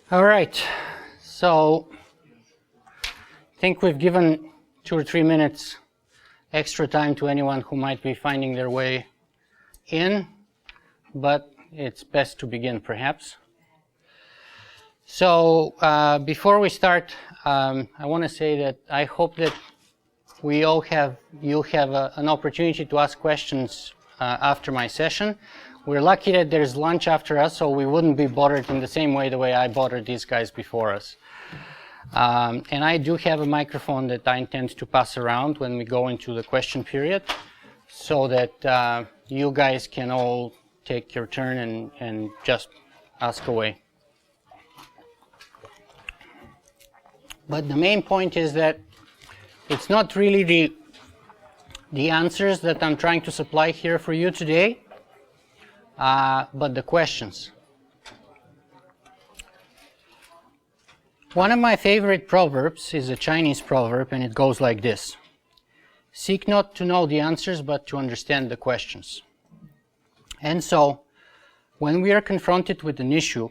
All right, so I think we've given 2 or 3 minutes extra time to anyone who might be finding their way in, but it's best to begin perhaps. So before we start, I want to say that I hope that you'll have an opportunity to ask questions after my session. We're lucky that there's lunch after us, so we wouldn't be bothered in the same way I bothered these guys before us. And I do have a microphone that I intend to pass around when we go into the question period, so that you guys can all take your turn and just ask away. But the main point is that it's not really the answers that I'm trying to supply here for you today, but the questions. One of my favorite proverbs is a Chinese proverb, and it goes like this: seek not to know the answers, but to understand the questions. And so, when we are confronted with an issue,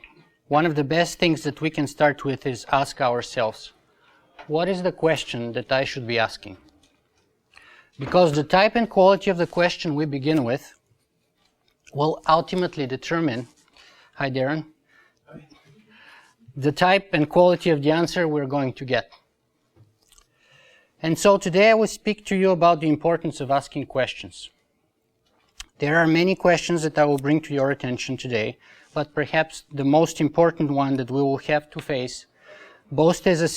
one of the best things that we can start with is ask ourselves, what is the question that I should be asking? Because the type and quality of the question we begin with will ultimately determine, hi Darren, the type and quality of the answer we're going to get. And so today I will speak to you about the importance of asking questions. There are many questions that I will bring to your attention today, but perhaps the most important one that we will have to face, both as a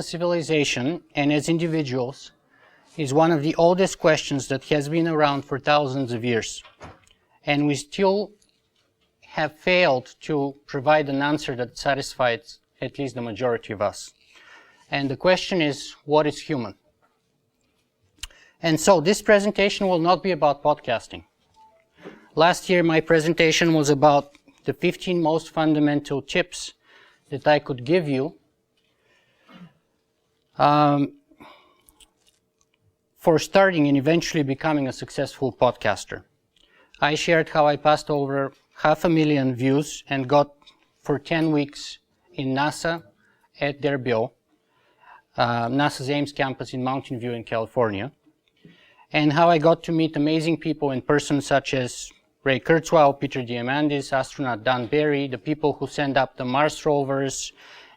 civilization and as individuals, is one of the oldest questions that has been around for thousands of years. And we still have failed to provide an answer that satisfies at least the majority of us. And the question is, what is human? And so this presentation will not be about podcasting. Last year my presentation was about the 15 most fundamental tips that I could give you for starting and eventually becoming a successful podcaster. I shared how I passed over 500,000 views and got for 10 weeks in NASA at their bill, NASA's Ames campus in Mountain View in California, and how I got to meet amazing people in person such as Ray Kurzweil, Peter Diamandis, astronaut Dan Barry, the people who send up the Mars rovers,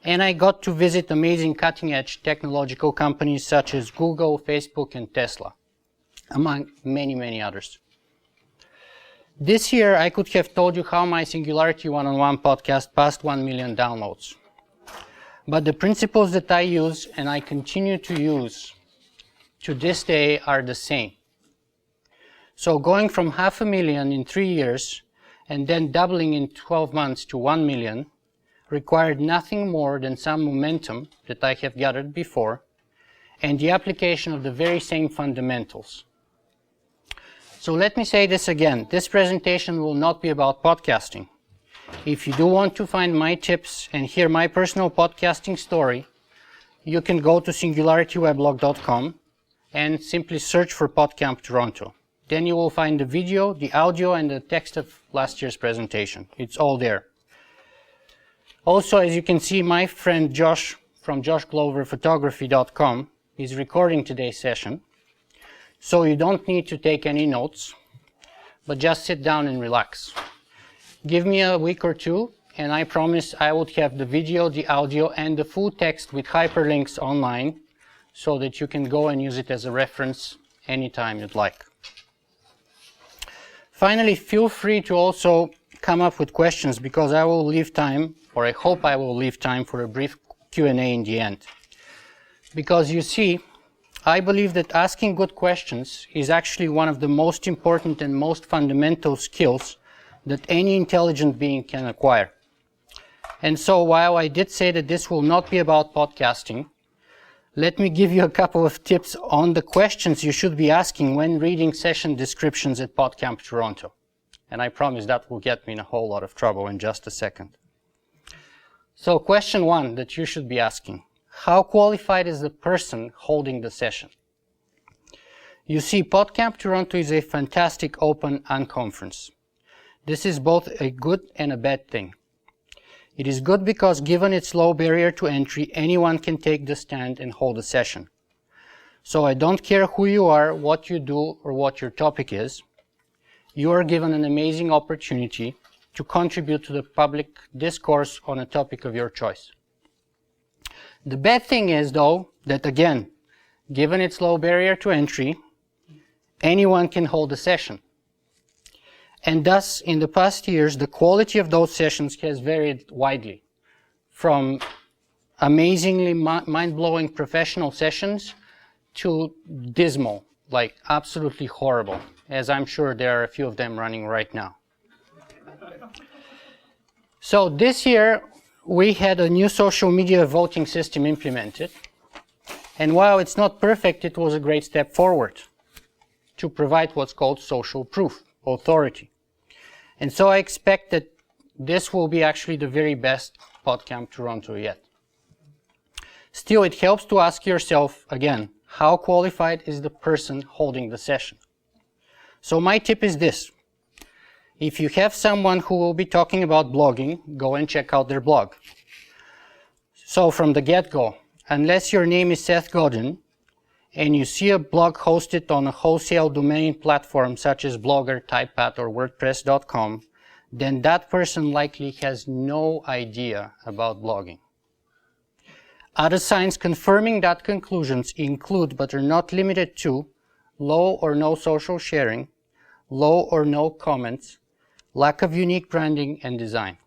and I got to visit amazing cutting-edge technological companies such as Google, Facebook, and Tesla, among many, many others. This year, I could have told you how my Singularity One-on-One podcast passed 1 million downloads. But the principles that I use and I continue to use to this day are the same. So going from 500,000 in 3 years and then doubling in 12 months to 1 million required nothing more than some momentum that I have gathered before and the application of the very same fundamentals. So let me say this again. This presentation will not be about podcasting. If you do want to find my tips and hear my personal podcasting story, you can go to SingularityWeblog.com and simply search for Podcamp Toronto. Then you will find the video, the audio, and the text of last year's presentation. It's all there. Also, as you can see, my friend Josh from joshgloverphotography.com is recording today's session. So you don't need to take any notes, but just sit down and relax. Give me a week or two, and I promise I would have the video, the audio, and the full text with hyperlinks online so that you can go and use it as a reference anytime you'd like. Finally, feel free to also come up with questions because I will leave time, or I hope I will leave time for a brief Q&A in the end. Because you see, I believe that asking good questions is actually one of the most important and most fundamental skills that any intelligent being can acquire. And so while I did say that this will not be about podcasting, let me give you a couple of tips on the questions you should be asking when reading session descriptions at Podcamp Toronto. And I promise that will get me in a whole lot of trouble in just a second. So question 1 that you should be asking: how qualified is the person holding the session? You see, Podcamp Toronto is a fantastic open unconference. This is both a good and a bad thing. It is good because given its low barrier to entry, anyone can take the stand and hold a session. So I don't care who you are, what you do, or what your topic is. You are given an amazing opportunity to contribute to the public discourse on a topic of your choice. The bad thing is, though, that again, given its low barrier to entry, anyone can hold a session. And thus, in the past years, the quality of those sessions has varied widely, from amazingly mind-blowing professional sessions to dismal, like absolutely horrible, as I'm sure there are a few of them running right now. So this year, we had a new social media voting system implemented, and while it's not perfect, it was a great step forward to provide what's called social proof, authority. And so I expect that this will be actually the very best Podcamp Toronto yet. Still, it helps to ask yourself, again, how qualified is the person holding the session? So my tip is this. If you have someone who will be talking about blogging, go and check out their blog. So from the get-go, unless your name is Seth Godin, and you see a blog hosted on a wholesale domain platform such as Blogger, Typepad, or WordPress.com, then that person likely has no idea about blogging. Other signs confirming that conclusions include, but are not limited to, low or no social sharing, low or no comments, lack of unique branding and design.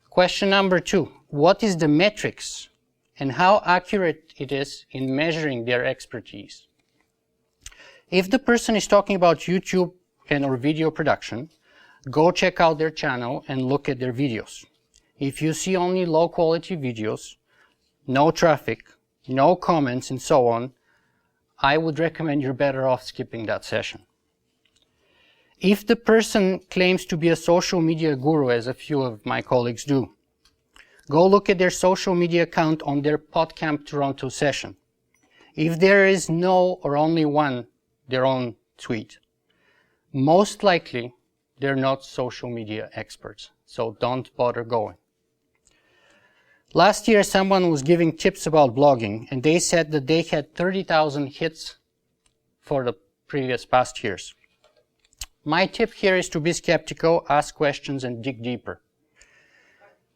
Question number 2, what is the metrics and how accurate it is in measuring their expertise? If the person is talking about YouTube or video production, go check out their channel and look at their videos. If you see only low quality videos, no traffic, no comments, and so on, I would recommend you're better off skipping that session. If the person claims to be a social media guru, as a few of my colleagues do, go look at their social media account on their Podcamp Toronto session. If there is no or only one, their own tweet, most likely they're not social media experts, so don't bother going. Last year, someone was giving tips about blogging, and they said that they had 30,000 hits for the previous past years. My tip here is to be skeptical, ask questions, and dig deeper.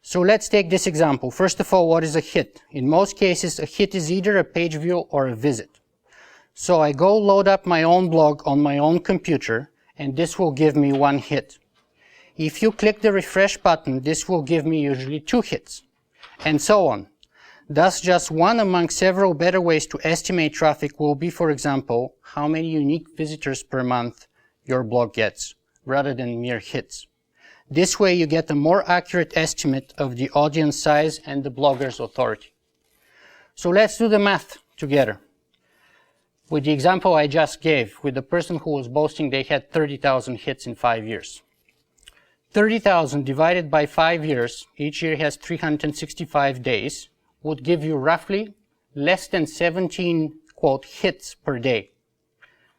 So let's take this example. First of all, what is a hit? In most cases, a hit is either a page view or a visit. So I go load up my own blog on my own computer, and this will give me 1 hit. If you click the refresh button, this will give me usually 2 hits, and so on. Thus, just one among several better ways to estimate traffic will be, for example, how many unique visitors per month your blog gets, rather than mere hits. This way you get a more accurate estimate of the audience size and the blogger's authority. So let's do the math together. With the example I just gave, with the person who was boasting they had 30,000 hits in 5 years. 30,000 divided by 5 years, each year has 365 days, would give you roughly less than 17, quote, hits per day.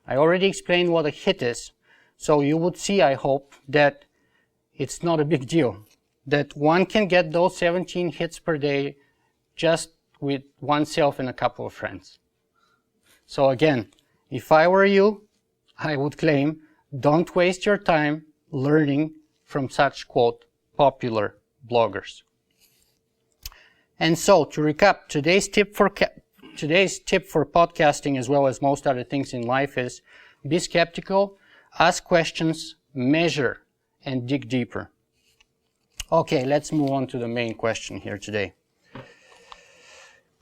I already explained what a hit is, so you would see, I hope, that it's not a big deal, that one can get those 17 hits per day just with oneself and a couple of friends. So again, if I were you, I would claim, don't waste your time learning from such, quote, popular bloggers. And so, to recap, today's tip for podcasting, as well as most other things in life, is be skeptical, ask questions, measure, and dig deeper. Okay, let's move on to the main question here today.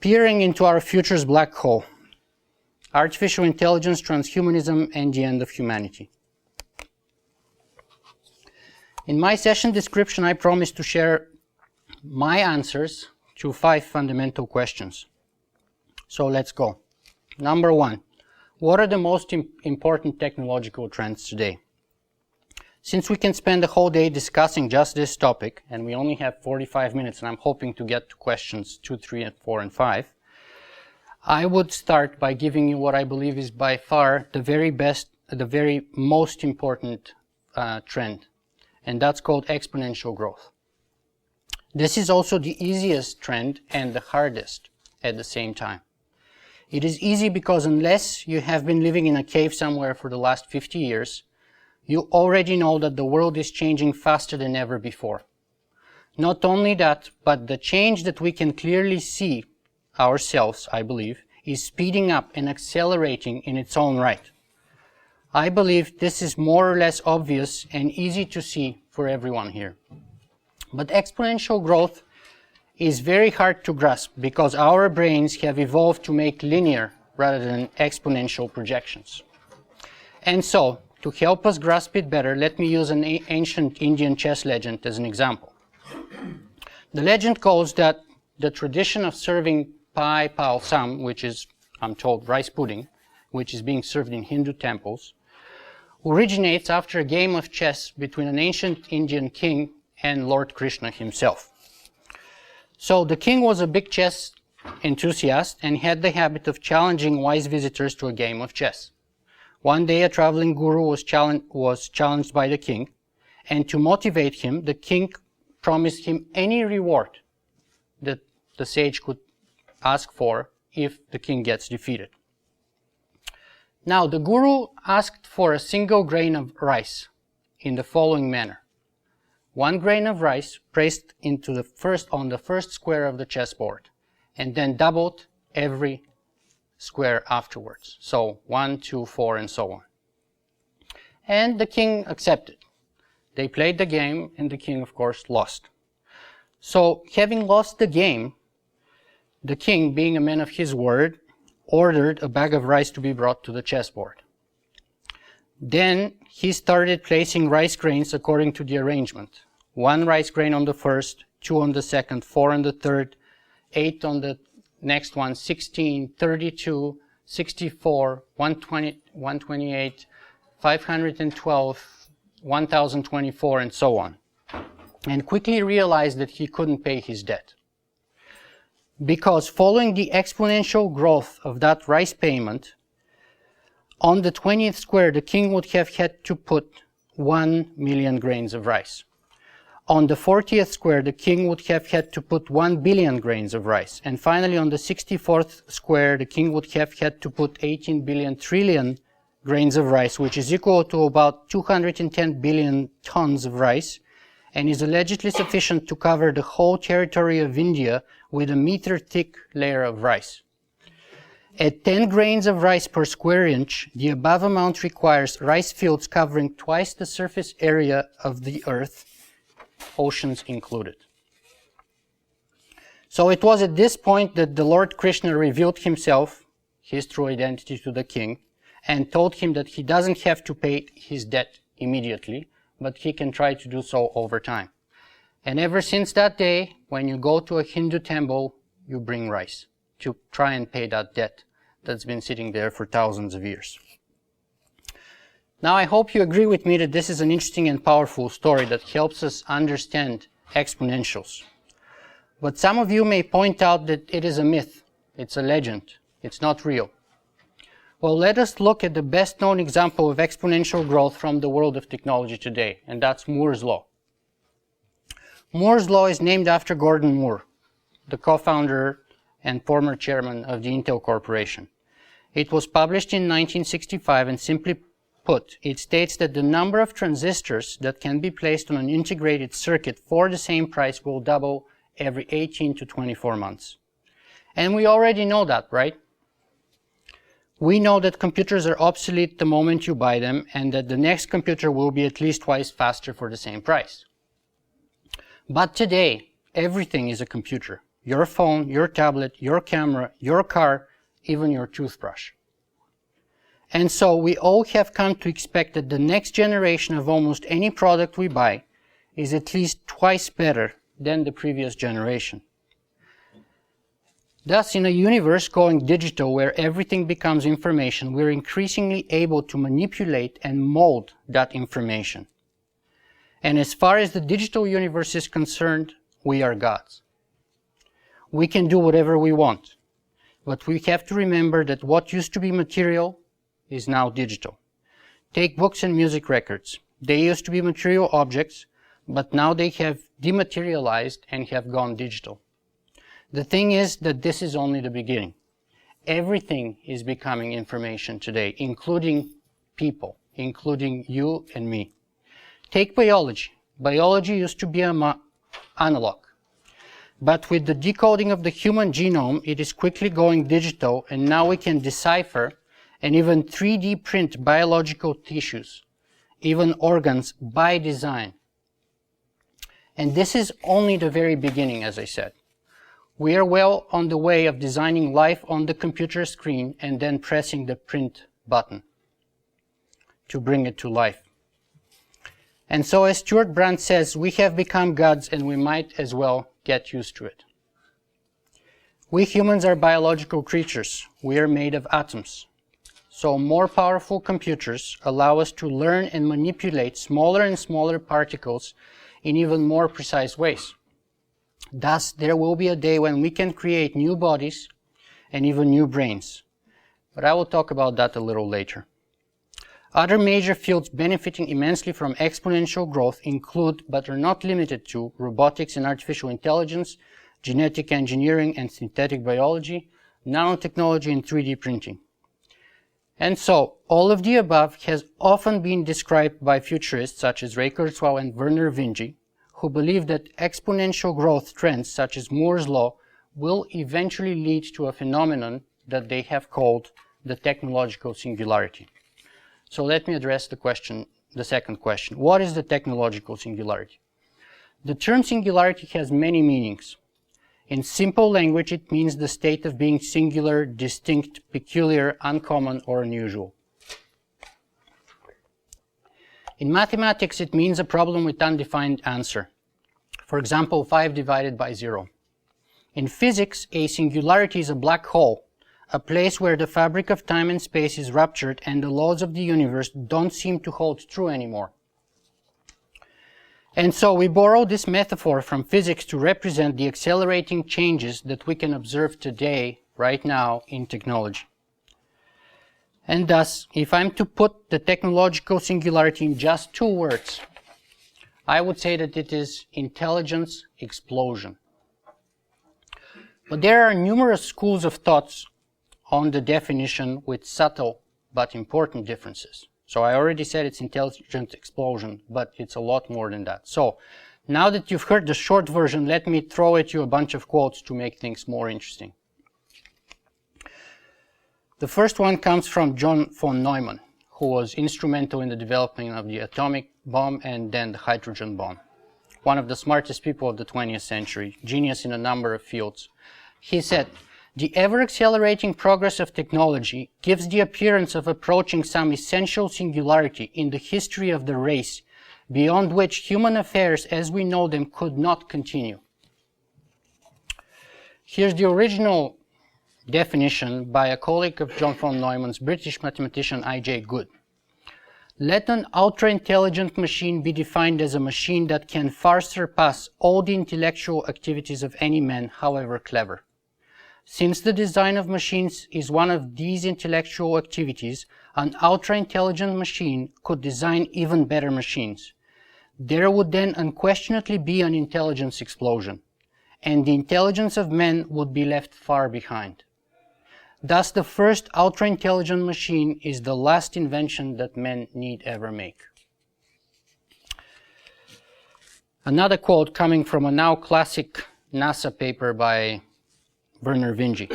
Peering into our future's black hole. Artificial intelligence, transhumanism, and the end of humanity. In my session description, I promised to share my answers to 5 fundamental questions. So let's go. Number 1, what are the most important technological trends today? Since we can spend the whole day discussing just this topic, and we only have 45 minutes, and I'm hoping to get to questions 2, 3, and 4, and 5, I would start by giving you what I believe is by far the very most important trend, and that's called exponential growth. This is also the easiest trend and the hardest at the same time. It is easy because unless you have been living in a cave somewhere for the last 50 years, you already know that the world is changing faster than ever before. Not only that, but the change that we can clearly see ourselves, I believe, is speeding up and accelerating in its own right. I believe this is more or less obvious and easy to see for everyone here. But exponential growth is very hard to grasp because our brains have evolved to make linear rather than exponential projections. And so, to help us grasp it better, let me use an ancient Indian chess legend as an example. The legend goes that the tradition of serving pai pao sam, which is, I'm told, rice pudding, which is being served in Hindu temples, originates after a game of chess between an ancient Indian king and Lord Krishna himself. So the king was a big chess enthusiast and had the habit of challenging wise visitors to a game of chess. One day a traveling guru was challenged by the king, and to motivate him, the king promised him any reward that the sage could ask for if the king gets defeated. Now the guru asked for a single grain of rice in the following manner. 1 grain of rice placed on the first square of the chessboard, and then doubled every square afterwards. So 1, 2, 4, and so on. And the king accepted. They played the game, and the king, of course, lost. So, having lost the game, the king, being a man of his word, ordered a bag of rice to be brought to the chessboard. Then he started placing rice grains according to the arrangement. 1 rice grain on the first, 2 on the second, 4 on the third, 8 on the next one, 16, 32, 64, 120, 128, 512, 1024, and so on. And quickly realized that he couldn't pay his debt. Because following the exponential growth of that rice payment, on the 20th square, the king would have had to put 1 million grains of rice. On the 40th square, the king would have had to put 1 billion grains of rice. And finally, on the 64th square, the king would have had to put 18 billion trillion grains of rice, which is equal to about 210 billion tons of rice, and is allegedly sufficient to cover the whole territory of India with a meter-thick layer of rice. At 10 grains of rice per square inch, the above amount requires rice fields covering twice the surface area of the earth, oceans included. So it was at this point that the Lord Krishna revealed himself, his true identity, to the king, and told him that he doesn't have to pay his debt immediately, but he can try to do so over time. And ever since that day, when you go to a Hindu temple, you bring rice to try and pay that debt that's been sitting there for thousands of years. Now, I hope you agree with me that this is an interesting and powerful story that helps us understand exponentials. But some of you may point out that it is a myth, it's a legend, it's not real. Well, let us look at the best known example of exponential growth from the world of technology today, and that's Moore's Law. Moore's Law is named after Gordon Moore, the co-founder and former chairman of the Intel Corporation. It was published in 1965, and simply put, it states that the number of transistors that can be placed on an integrated circuit for the same price will double every 18 to 24 months. And we already know that, right? We know that computers are obsolete the moment you buy them, and that the next computer will be at least twice faster for the same price. But today, everything is a computer. Your phone, your tablet, your camera, your car, even your toothbrush. And so we all have come to expect that the next generation of almost any product we buy is at least twice better than the previous generation. Thus, in a universe going digital where everything becomes information, we're increasingly able to manipulate and mold that information. And as far as the digital universe is concerned, we are gods. We can do whatever we want. But we have to remember that what used to be material is now digital. Take books and music records. They used to be material objects, but now they have dematerialized and have gone digital. The thing is that this is only the beginning. Everything is becoming information today, including people, including you and me. Take biology. Biology used to be analog. But with the decoding of the human genome, it is quickly going digital, and now we can decipher and even 3D print biological tissues, even organs by design. And this is only the very beginning, as I said. We are well on the way of designing life on the computer screen and then pressing the print button to bring it to life. And so, as Stuart Brand says, we have become gods and we might as well get used to it. We humans are biological creatures. We are made of atoms. So more powerful computers allow us to learn and manipulate smaller and smaller particles in even more precise ways. Thus, there will be a day when we can create new bodies and even new brains. But I will talk about that a little later. Other major fields benefiting immensely from exponential growth include, but are not limited to, robotics and artificial intelligence, genetic engineering and synthetic biology, nanotechnology and 3D printing. And so, all of the above has often been described by futurists such as Ray Kurzweil and Werner Vinge, who believe that exponential growth trends such as Moore's law will eventually lead to a phenomenon that they have called the technological singularity. So let me address the second question. What is the technological singularity? The term singularity has many meanings. In simple language, it means the state of being singular, distinct, peculiar, uncommon, or unusual. In mathematics, it means a problem with undefined answer. For example, 5 divided by 0. In physics, a singularity is a black hole, a place where the fabric of time and space is ruptured and the laws of the universe don't seem to hold true anymore. And so we borrow this metaphor from physics to represent the accelerating changes that we can observe today, right now, in technology. And thus, if I'm to put the technological singularity in just 2 words, I would say that it is intelligence explosion. But there are numerous schools of thoughts on the definition with subtle but important differences. So I already said it's intelligent explosion, but it's a lot more than that. So now that you've heard the short version, let me throw at you a bunch of quotes to make things more interesting. The first one comes from John von Neumann, who was instrumental in the development of the atomic bomb and then the hydrogen bomb. One of the smartest people of the 20th century, genius in a number of fields. He said, "The ever-accelerating progress of technology gives the appearance of approaching some essential singularity in the history of the race, beyond which human affairs as we know them could not continue." Here's the original definition by a colleague of John von Neumann's, British mathematician I.J. Good. "Let an ultra-intelligent machine be defined as a machine that can far surpass all the intellectual activities of any man, however clever. Since the design of machines is one of these intellectual activities, an ultra-intelligent machine could design even better machines. There would then unquestionably be an intelligence explosion, and the intelligence of men would be left far behind. Thus, the first ultra-intelligent machine is the last invention that men need ever make." Another quote coming from a now classic NASA paper by Werner Vinge.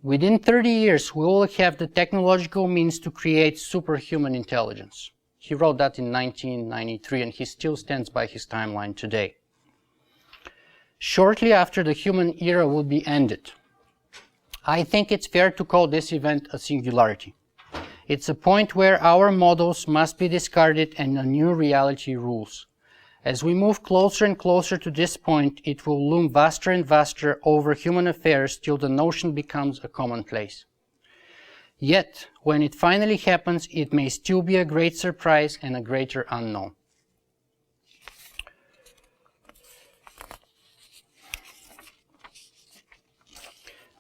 "Within 30 years, we will have the technological means to create superhuman intelligence." He wrote that in 1993, and he still stands by his timeline today. "Shortly after the human era will be ended, I think it's fair to call this event a singularity. It's a point where our models must be discarded and a new reality rules. As we move closer and closer to this point, it will loom vaster and vaster over human affairs till the notion becomes a commonplace. Yet, when it finally happens, it may still be a great surprise and a greater unknown."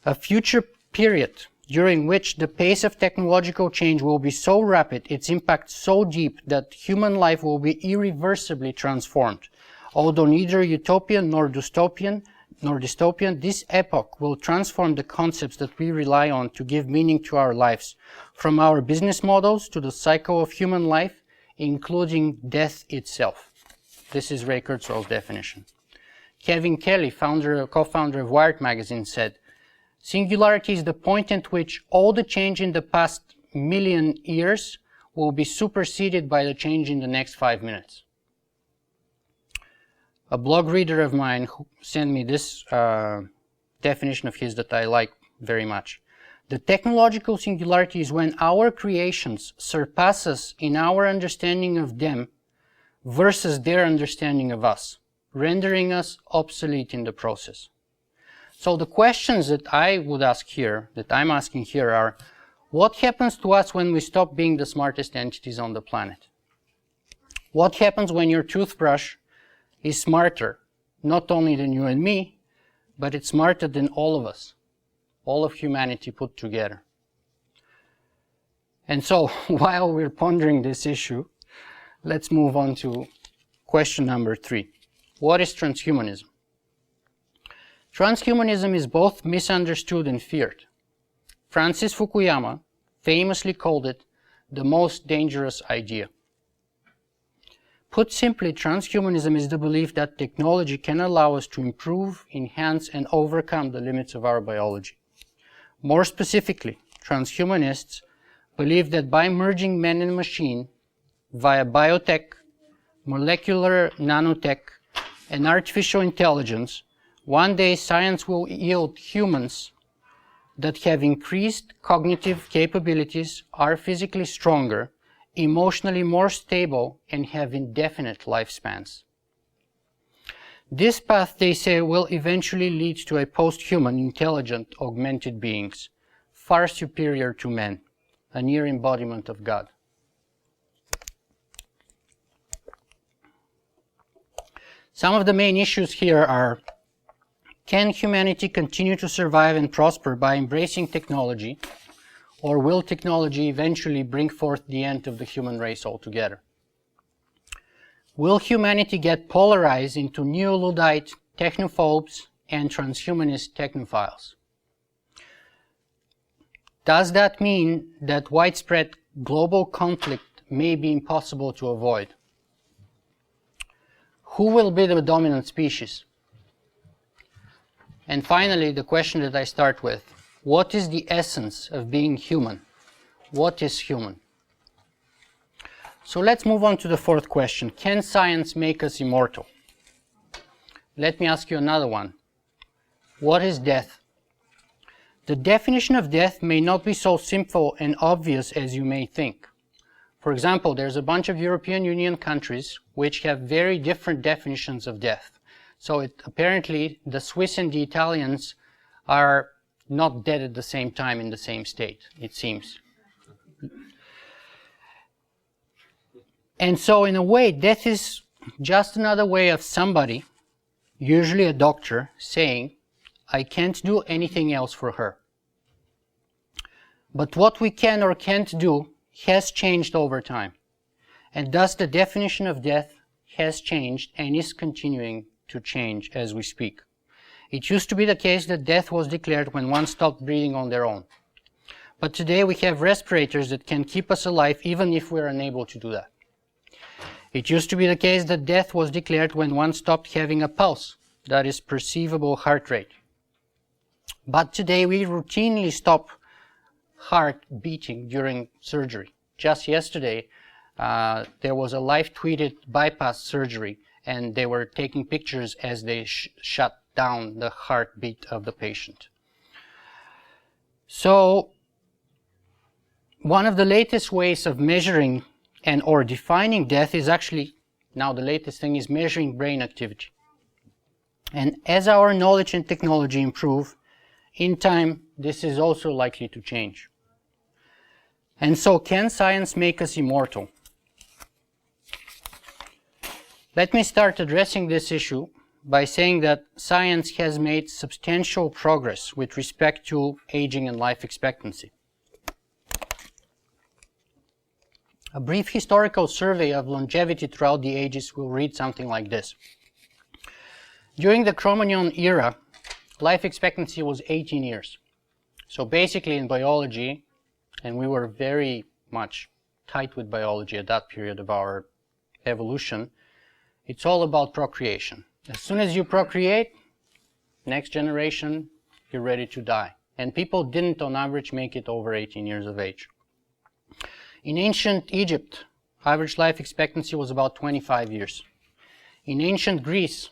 A future period during which the pace of technological change will be so rapid, its impact so deep, that human life will be irreversibly transformed. Although neither utopian nor dystopian, this epoch will transform the concepts that we rely on to give meaning to our lives, from our business models to the cycle of human life, including death itself. This is Ray Kurzweil's definition. Kevin Kelly, co-founder of Wired magazine, said, "Singularity is the point at which all the change in the past million years will be superseded by the change in the next 5 minutes." A blog reader of mine who sent me this definition of his that I like very much. "The technological singularity is when our creations surpass us in our understanding of them versus their understanding of us, rendering us obsolete in the process." So the questions that I would ask here, that I'm asking here, are: what happens to us when we stop being the smartest entities on the planet? What happens when your toothbrush is smarter, not only than you and me, but it's smarter than all of us, all of humanity put together? And so, while we're pondering this issue, let's move on to question number 3. What is transhumanism? Transhumanism is both misunderstood and feared. Francis Fukuyama famously called it the most dangerous idea. Put simply, transhumanism is the belief that technology can allow us to improve, enhance, and overcome the limits of our biology. More specifically, transhumanists believe that by merging man and machine via biotech, molecular nanotech, and artificial intelligence, one day science will yield humans that have increased cognitive capabilities, are physically stronger, emotionally more stable, and have indefinite lifespans. This path, they say, will eventually lead to a post-human, intelligent, augmented beings, far superior to men, a near embodiment of God. Some of the main issues here are: can humanity continue to survive and prosper by embracing technology, or will technology eventually bring forth the end of the human race altogether? Will humanity get polarized into neo-Luddite technophobes and transhumanist technophiles? Does that mean that widespread global conflict may be impossible to avoid? Who will be the dominant species? And finally, the question that I start with: what is the essence of being human? What is human? So let's move on to the 4th question. Can science make us immortal? Let me ask you another one. What is death? The definition of death may not be so simple and obvious as you may think. For example, there's a bunch of European Union countries which have very different definitions of death. So apparently the Swiss and the Italians are not dead at the same time in the same state, it seems. And so in a way, death is just another way of somebody, usually a doctor, saying, "I can't do anything else for her." But what we can or can't do has changed over time. And thus the definition of death has changed and is continuing to change as we speak. It used to be the case that death was declared when one stopped breathing on their own. But today we have respirators that can keep us alive even if we're unable to do that. It used to be the case that death was declared when one stopped having a pulse, that is, perceivable heart rate. But today we routinely stop heart beating during surgery. Just yesterday, there was a live-tweeted bypass surgery, and they were taking pictures as they shut down the heartbeat of the patient. So, one of the latest ways of measuring and or defining death is actually, now the latest thing is measuring brain activity. And as our knowledge and technology improve, in time, this is also likely to change. And so, can science make us immortal? Let me start addressing this issue by saying that science has made substantial progress with respect to aging and life expectancy. A brief historical survey of longevity throughout the ages will read something like this. During the Cro-Magnon era, life expectancy was 18 years. So basically in biology, and we were very much tight with biology at that period of our evolution, it's all about procreation. As soon as you procreate, next generation, you're ready to die. And people didn't on average make it over 18 years of age. In ancient Egypt, average life expectancy was about 25 years. In ancient Greece,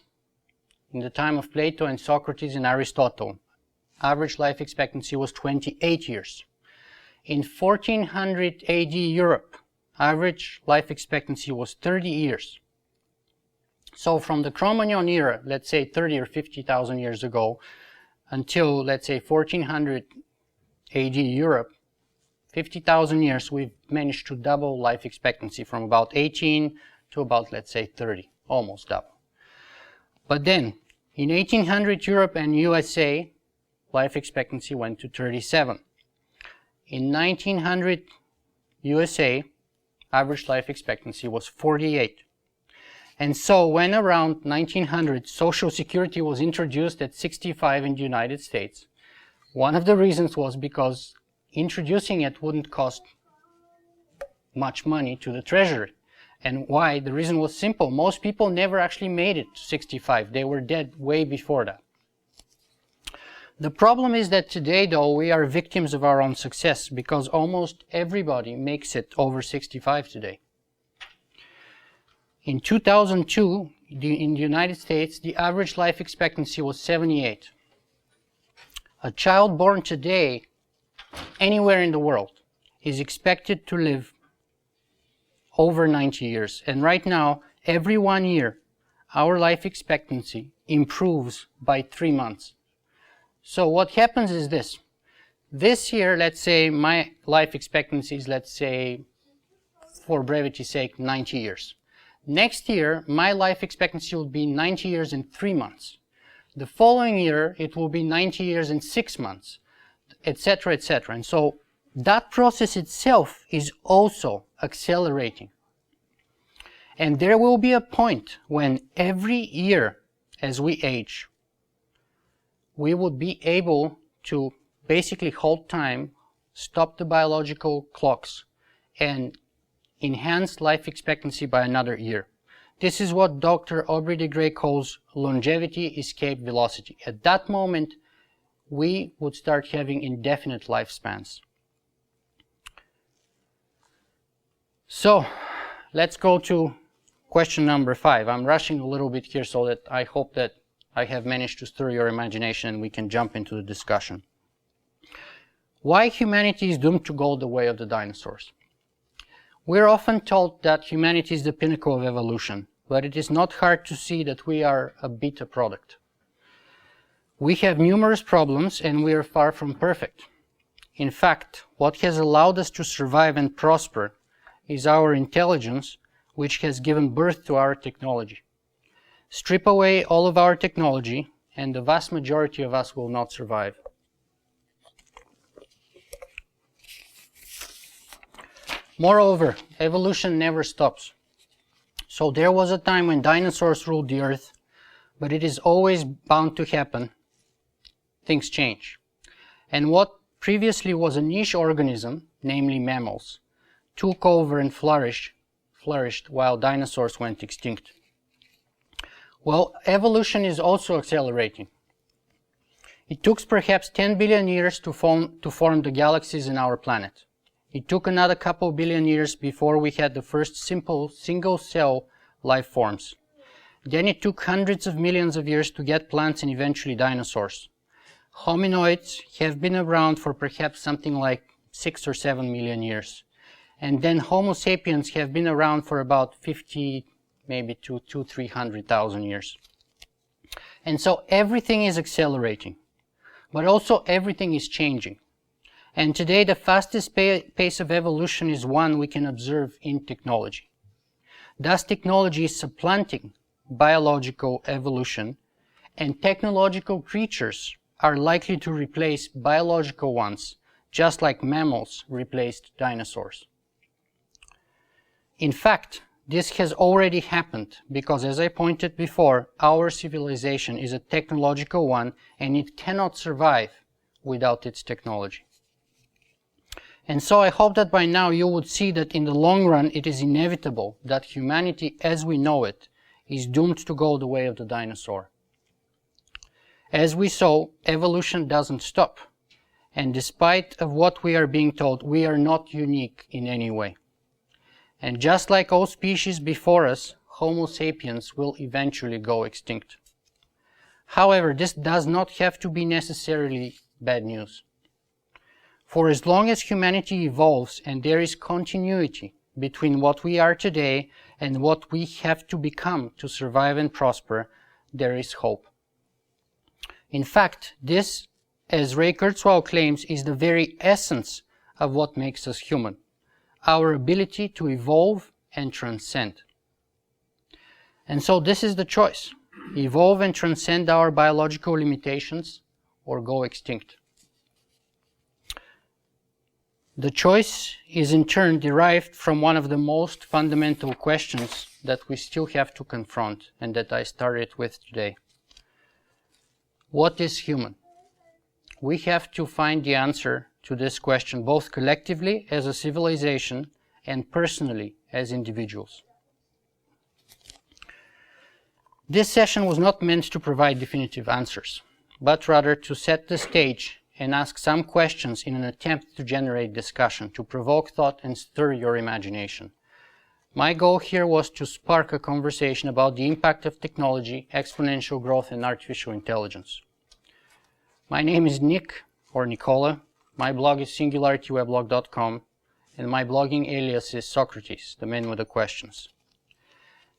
in the time of Plato and Socrates and Aristotle, average life expectancy was 28 years. In 1400 AD Europe, average life expectancy was 30 years. So from the Cro-Magnon era, let's say 30 or 50,000 years ago, until let's say 1400 AD Europe, 50,000 years, we've managed to double life expectancy from about 18 to about, let's say, 30, almost double. But then, in 1800 Europe and USA, life expectancy went to 37. In 1900 USA, average life expectancy was 48. And so when around 1900 Social Security was introduced at 65 in the United States, one of the reasons was because introducing it wouldn't cost much money to the Treasury. And why? The reason was simple. Most people never actually made it to 65. They were dead way before that. The problem is that today, though, we are victims of our own success because almost everybody makes it over 65 today. In 2002, in the United States, the average life expectancy was 78. A child born today, anywhere in the world, is expected to live over 90 years. And right now, every 1 year, our life expectancy improves by 3 months. So what happens is this. This year, let's say my life expectancy is, let's say, for brevity's sake, 90 years. Next year, my life expectancy will be 90 years and 3 months. The following year, it will be 90 years and 6 months, etc., etc. And so that process itself is also accelerating. And there will be a point when every year as we age, we would be able to basically halt time, stop the biological clocks, and enhance life expectancy by another year. This is what Dr. Aubrey de Grey calls longevity escape velocity. At that moment, we would start having indefinite lifespans. So, let's go to question number 5. I'm rushing a little bit here so that I hope that I have managed to stir your imagination and we can jump into the discussion. Why humanity is doomed to go the way of the dinosaurs? We're often told that humanity is the pinnacle of evolution, but it is not hard to see that we are a beta product. We have numerous problems and we are far from perfect. In fact, what has allowed us to survive and prosper is our intelligence, which has given birth to our technology. Strip away all of our technology, and the vast majority of us will not survive. Moreover, evolution never stops. So there was a time when dinosaurs ruled the earth, but it is always bound to happen. Things change. And what previously was a niche organism, namely mammals, took over and flourished while dinosaurs went extinct. Well, evolution is also accelerating. It took perhaps 10 billion years to form the galaxies in our planet. It took another couple billion years before we had the first simple single-cell life forms. Then it took hundreds of millions of years to get plants and eventually dinosaurs. Hominoids have been around for perhaps something like 6 or 7 million years. And then Homo sapiens have been around for about 50, maybe 300,000 years. And so everything is accelerating, but also everything is changing. And today the fastest pace of evolution is one we can observe in technology. Thus technology is supplanting biological evolution and technological creatures are likely to replace biological ones, just like mammals replaced dinosaurs. In fact, this has already happened because, as I pointed before, our civilization is a technological one and it cannot survive without its technology. And so I hope that by now you would see that in the long run it is inevitable that humanity as we know it is doomed to go the way of the dinosaur. As we saw, evolution doesn't stop. And despite of what we are being told, we are not unique in any way. And just like all species before us, Homo sapiens will eventually go extinct. However, this does not have to be necessarily bad news. For as long as humanity evolves and there is continuity between what we are today and what we have to become to survive and prosper, there is hope. In fact, this, as Ray Kurzweil claims, is the very essence of what makes us human. Our ability to evolve and transcend. And so this is the choice. Evolve and transcend our biological limitations or go extinct. The choice is in turn derived from one of the most fundamental questions that we still have to confront and that I started with today. What is human? We have to find the answer to this question both collectively as a civilization and personally as individuals. This session was not meant to provide definitive answers, but rather to set the stage and ask some questions in an attempt to generate discussion, to provoke thought and stir your imagination. My goal here was to spark a conversation about the impact of technology, exponential growth, and artificial intelligence. My name is Nick, or Nicola. My blog is SingularityWeblog.com, and my blogging alias is Socrates, the man with the questions.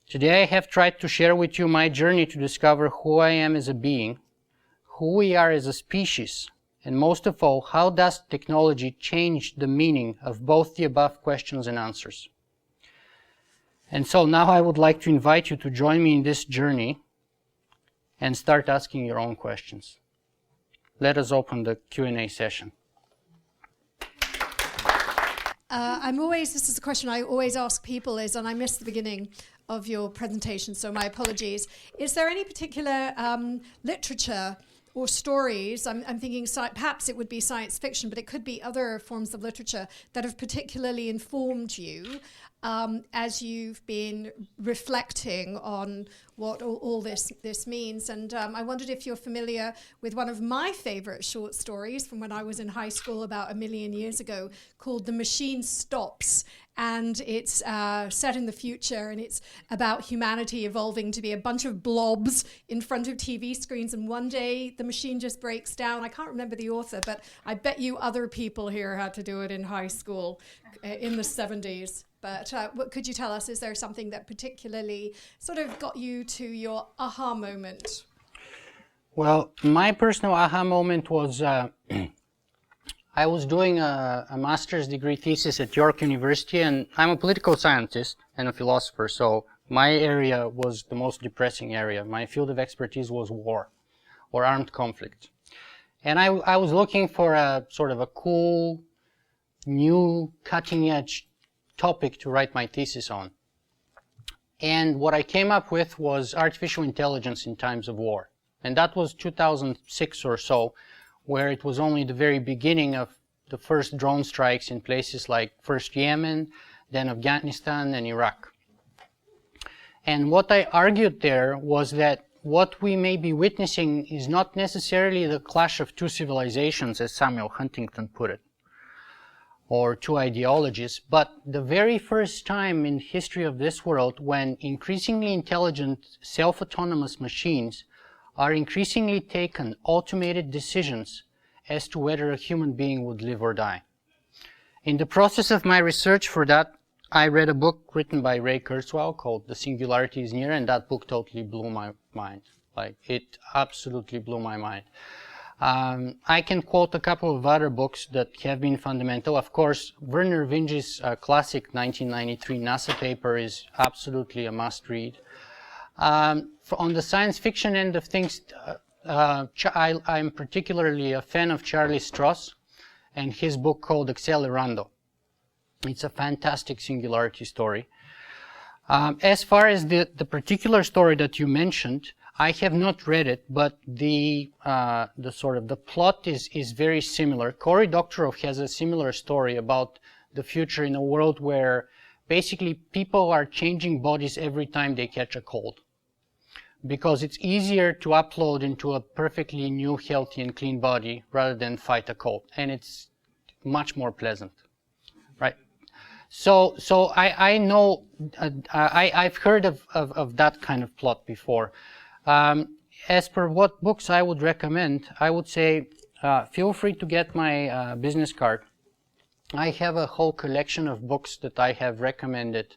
Today I have tried to share with you my journey to discover who I am as a being, who we are as a species, and most of all, how does technology change the meaning of both the above questions and answers. And so now I would like to invite you to join me in this journey and start asking your own questions. Let us open the Q&A session. This is a question I always ask people is, and I missed the beginning of your presentation, so my apologies. Is there any particular literature or stories, I'm thinking perhaps it would be science fiction, but it could be other forms of literature that have particularly informed you as you've been reflecting on what all this means. And I wondered if you're familiar with one of my favorite short stories from when I was in high school about 1 million years ago called The Machine Stops. And it's set in the future, and it's about humanity evolving to be a bunch of blobs in front of TV screens. And one day the machine just breaks down. I can't remember the author, but I bet you other people here had to do it in high school in the 70s. But what could you tell us? Is there something that particularly sort of got you to your aha moment? Well, my personal aha moment was I was doing a master's degree thesis at York University, and I'm a political scientist and a philosopher, so my area was the most depressing area. My field of expertise was war or armed conflict. And I was looking for a sort of a cool, new, cutting-edge topic to write my thesis on. And what I came up with was artificial intelligence in times of war. And that was 2006 or so, where it was only the very beginning of the first drone strikes in places like first Yemen, then Afghanistan and Iraq. And what I argued there was that what we may be witnessing is not necessarily the clash of two civilizations, as Samuel Huntington put it, or two ideologies, but the very first time in the history of this world when increasingly intelligent self-autonomous machines are increasingly taking automated decisions as to whether a human being would live or die. In the process of my research for that, I read a book written by Ray Kurzweil called The Singularity is Near, and that book totally blew my mind. Like, it absolutely blew my mind. I can quote a couple of other books that have been fundamental. Of course, Werner Vinge's classic 1993 NASA paper is absolutely a must-read. On the science fiction end of things, I'm particularly a fan of Charlie Stross and his book called Accelerando. It's a fantastic singularity story. As far as the particular story that you mentioned, I have not read it, but the plot is very similar. Cory Doctorow has a similar story about the future in a world where basically people are changing bodies every time they catch a cold, because it's easier to upload into a perfectly new, healthy and clean body rather than fight a cold, and it's much more pleasant, right? So I know, I've heard of that kind of plot before. As per what books I would recommend, I would say feel free to get my business card. I have a whole collection of books that I have recommended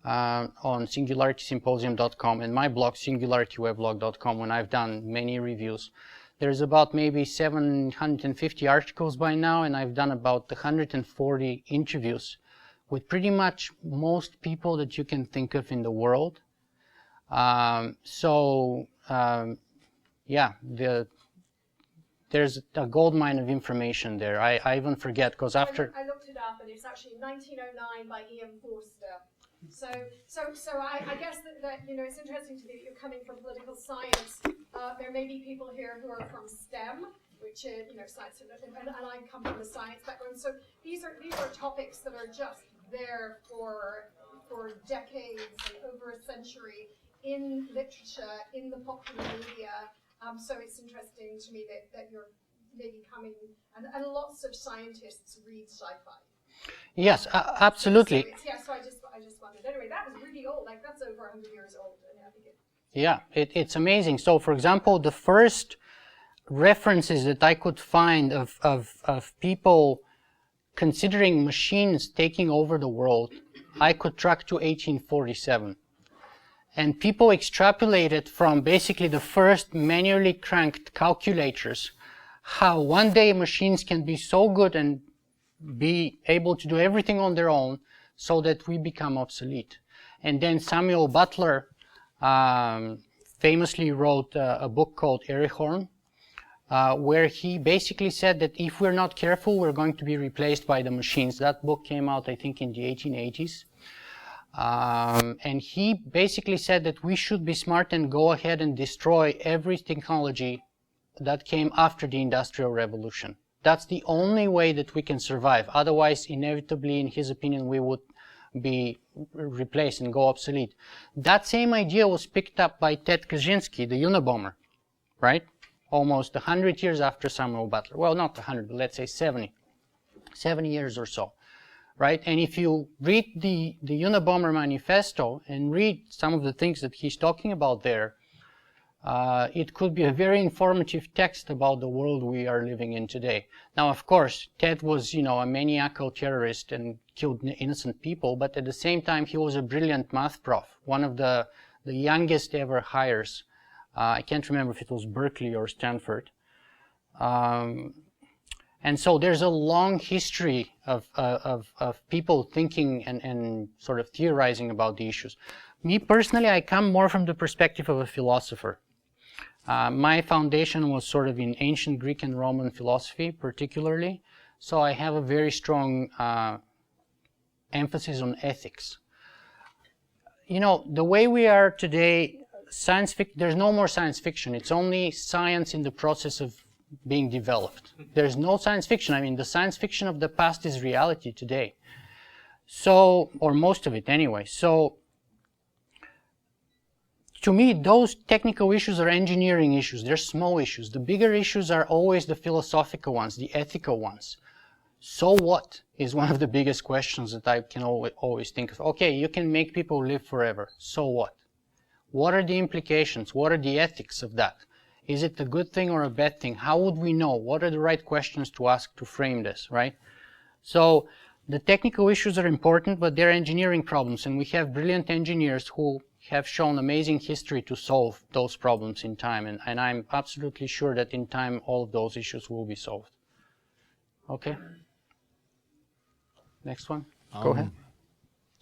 on singularitysymposium.com and my blog singularityweblog.com when I've done many reviews. There's about maybe 750 articles by now, and I've done about 140 interviews with pretty much most people that you can think of in the world. There's a gold mine of information there. I even forget, because after... I looked it up, and it's actually 1909 by Ian Forster. So I guess that it's interesting to me that you're coming from political science. There may be people here who are from STEM, which is science, and I come from a science background. So these are topics that are just there for decades and over a century in literature, in the popular media. So it's interesting to me that you're maybe coming, and lots of scientists read sci-fi. Yes, absolutely. So I just wondered. Anyway, that was really old. Like, that's over 100 years old. And I think it's amazing. So, for example, the first references that I could find of people considering machines taking over the world, I could track to 1847. And people extrapolated from basically the first manually cranked calculators, how one day machines can be so good and be able to do everything on their own so that we become obsolete. And then Samuel Butler famously wrote a book called Erehorn, where he basically said that if we're not careful, we're going to be replaced by the machines. That book came out, I think, in the 1880s. And he basically said that we should be smart and go ahead and destroy every technology that came after the Industrial Revolution. That's the only way that we can survive. Otherwise, inevitably, in his opinion, we would be replaced and go obsolete. That same idea was picked up by Ted Kaczynski, the Unabomber, right? Almost 100 years after Samuel Butler. Well, not 100, but let's say 70 years or so, right? And if you read the Unabomber manifesto and read some of the things that he's talking about there, it could be a very informative text about the world we are living in today. Now, of course, Ted was, a maniacal terrorist and killed innocent people, but at the same time, he was a brilliant math prof, one of the youngest ever hires. I can't remember if it was Berkeley or Stanford. And so there's a long history of people thinking and sort of theorizing about the issues. Me personally, I come more from the perspective of a philosopher. My foundation was sort of in ancient Greek and Roman philosophy, particularly. So I have a very strong emphasis on ethics. The way we are today, there's no more science fiction. It's only science in the process of being developed. There's no science fiction. I mean, the science fiction of the past is reality today. So, or most of it anyway. So, to me, those technical issues are engineering issues. They're small issues. The bigger issues are always the philosophical ones, the ethical ones. So what is one of the biggest questions that I can always think of. Okay, you can make people live forever. So what? What are the implications? What are the ethics of that? Is it a good thing or a bad thing? How would we know? What are the right questions to ask to frame this, right? So the technical issues are important, but they're engineering problems, and we have brilliant engineers who have shown amazing history to solve those problems in time, and I'm absolutely sure that in time all of those issues will be solved. Okay? Next one. Go ahead.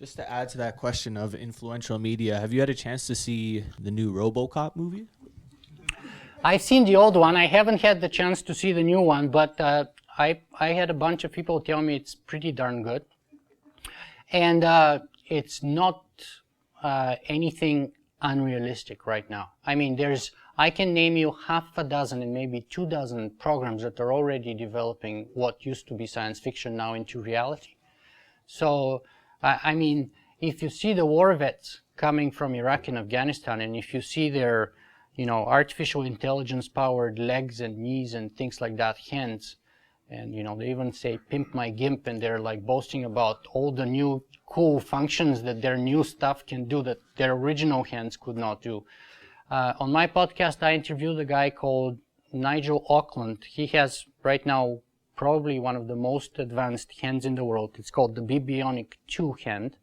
Just to add to that question of influential media, have you had a chance to see the new RoboCop movie? I've seen the old one. I haven't had the chance to see the new one, but I had a bunch of people tell me it's pretty darn good. And it's not anything unrealistic right now. I mean, I can name you half a dozen and maybe 24 programs that are already developing what used to be science fiction now into reality. So, I mean, if you see the war vets coming from Iraq and Afghanistan, and if you see their, artificial intelligence powered legs and knees and things like that, hands, and, they even say, pimp my gimp, and they're like boasting about all the new cool functions that their new stuff can do that their original hands could not do. On my podcast, I interviewed a guy called Nigel Auckland. He has right now probably one of the most advanced hands in the world. It's called the Bionic 2 hand.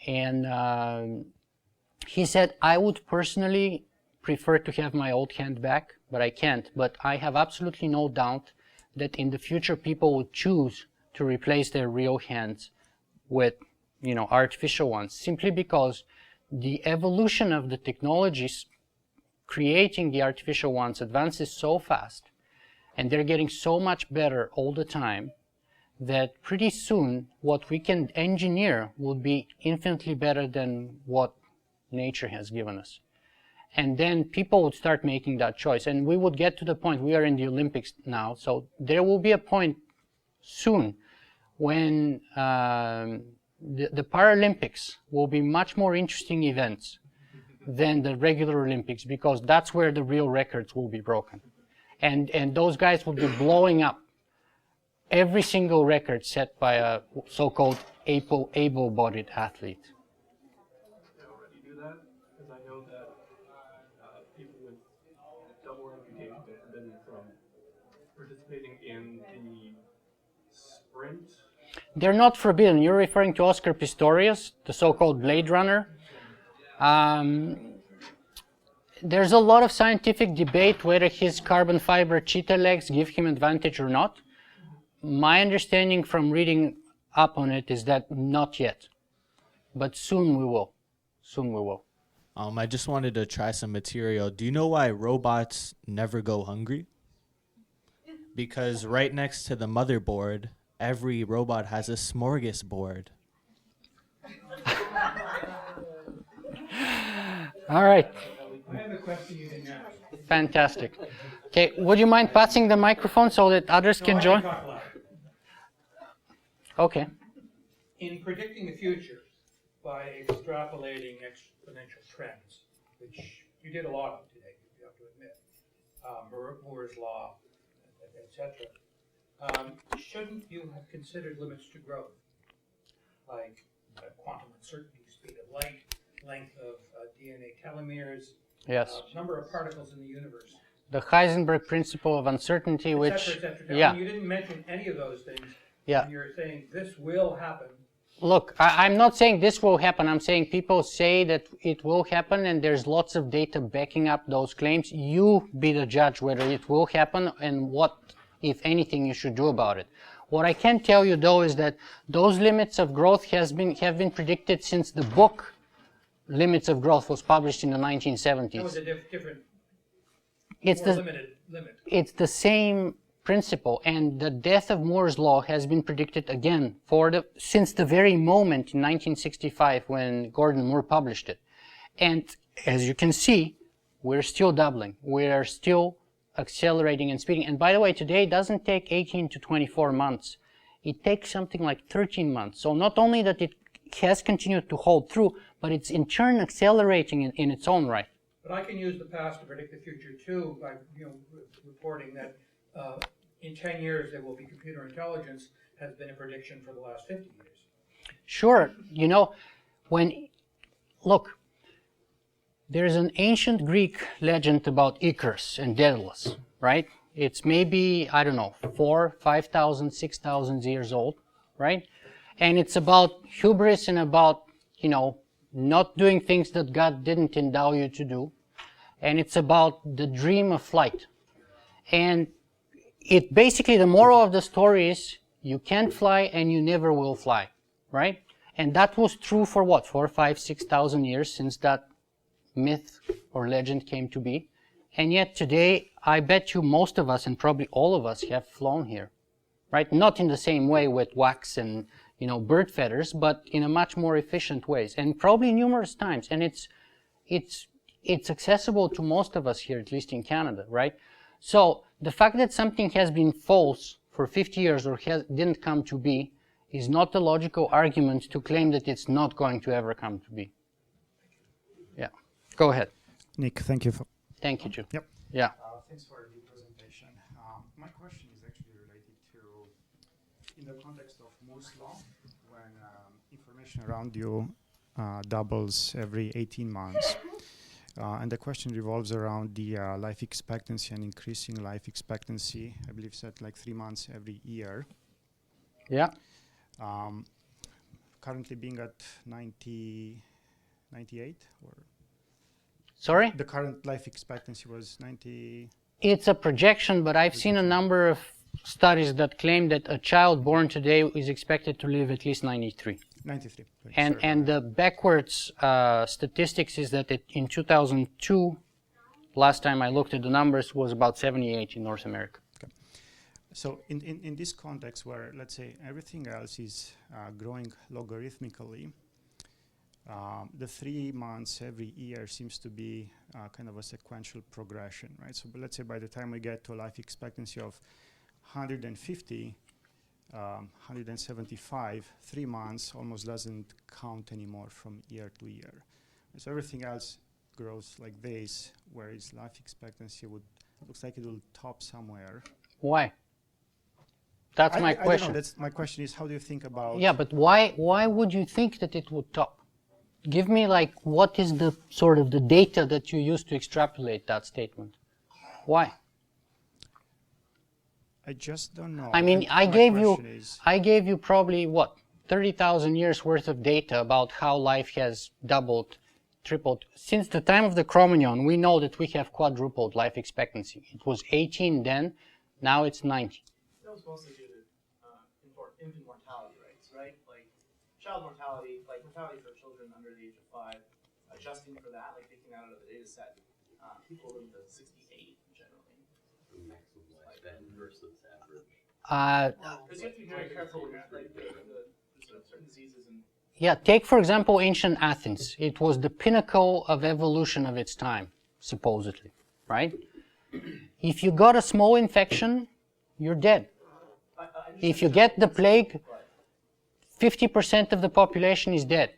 And he said, I would personally prefer to have my old hand back, but I can't. But I have absolutely no doubt that in the future people will choose to replace their real hands with, artificial ones, simply because the evolution of the technologies creating the artificial ones advances so fast, and they're getting so much better all the time, that pretty soon what we can engineer will be infinitely better than what nature has given us. And then people would start making that choice, and we would get to the point, we are in the Olympics now, so there will be a point soon when the Paralympics will be much more interesting events than the regular Olympics, because that's where the real records will be broken. And those guys will be blowing up every single record set by a so-called able-bodied athlete. They already do that, because I know that people with double amputation have forbidden from participating in the sprint. They're not forbidden. You're referring to Oscar Pistorius, the so-called Blade Runner. There's a lot of scientific debate whether his carbon fiber cheetah legs give him advantage or not. My understanding from reading up on it is that not yet, but soon we will. Soon we will. I just wanted to try some material. Do you know why robots never go hungry? Because right next to the motherboard, every robot has a smorgasbord. All right. I have a question you didn't ask. Fantastic. Okay, would you mind passing the microphone so that others can join? Talk loud. Okay. In predicting the future by extrapolating exponential trends, which you did a lot of today, you have to admit, Moore's law, etc. Shouldn't you have considered limits to growth, like quantum uncertainty, speed of light, length of DNA telomeres, Yes. number of particles in the universe, The Heisenberg principle of uncertainty, et which, cetera, et cetera. yeah. You didn't mention any of those things. Yeah. And you're saying this will happen. Look, I'm not saying this will happen. I'm saying people say that it will happen, and there's lots of data backing up those claims. You be the judge whether it will happen and what, if anything, you should do about it. What I can tell you, though, is that those limits of growth have been predicted since the book Limits of Growth was published in the 1970s. That was a different, It's more the limited limit. It's the same principle, and the death of Moore's law has been predicted again since the very moment in 1965 when Gordon Moore published it. And as you can see, we're still doubling. We're still accelerating and speeding. And by the way, today it doesn't take 18 to 24 months. It takes something like 13 months. So not only that it has continued to hold through, but it's in turn accelerating in its own right. But I can use the past to predict the future too by reporting that in 10 years there will be computer intelligence has been a prediction for the last 50 years. Sure, look, there's an ancient Greek legend about Icarus and Daedalus, right? It's maybe, 4,000, 5,000, 6,000 years old, right? And it's about hubris and about, not doing things that God didn't endow you to do. And it's about the dream of flight. And it basically, the moral of the story is you can't fly and you never will fly, right? And that was true for what, 4, 5, 6,000 years since that myth or legend came to be. And yet today, I bet you most of us, and probably all of us, have flown here, right? Not in the same way with wax and, bird feathers, but in a much more efficient ways, and probably numerous times. And it's accessible to most of us here, at least in Canada, right? So the fact that something has been false for 50 years or didn't come to be is not a logical argument to claim that it's not going to ever come to be. Yeah. Go ahead. Nick, thank you. Thank you, Joe. Yep. Yeah. Thanks for the presentation. My question is actually related to, in the context of Moore's law, when information around you doubles every 18 months. And the question revolves around the life expectancy and increasing life expectancy. I believe set like 3 months every year. Yeah. Currently being at 98 or? Sorry? The current life expectancy was 90. It's a projection, but I've seen a number of studies that claim that a child born today is expected to live at least 93. 93. Right, And the backwards statistics is that in 2002, last time I looked at the numbers, was about 78 in North America. Okay. So in this context where, let's say, everything else is growing logarithmically, the 3 months every year seems to be kind of a sequential progression, right? So let's say by the time we get to a life expectancy of 150, 175, 3 months almost doesn't count anymore from year to year. So everything else grows like this, whereas life expectancy looks like it will top somewhere. Why? That's my I don't question. know, that's my question is, how do you think about? Yeah, but why would you think that it would top? Give me what is the sort of the data that you use to extrapolate that statement? Why? I just don't know. I mean, I gave you probably 30,000 years worth of data about how life has doubled, tripled. Since the time of the Cro-Magnon, we know that we have quadrupled life expectancy. It was 18 then, now it's 90. That was mostly due to infant mortality rates, right? Like child mortality, like mortality for children under the age of 5, adjusting for that, like taking that out of the data set, people live to 68 generally. Maximum lifespan versus average. Because you have to be very careful with like the certain diseases and. Yeah, take for example ancient Athens. It was the pinnacle of evolution of its time, supposedly, right? If you got a small infection, you're dead. If you get the plague, 50% of the population is dead,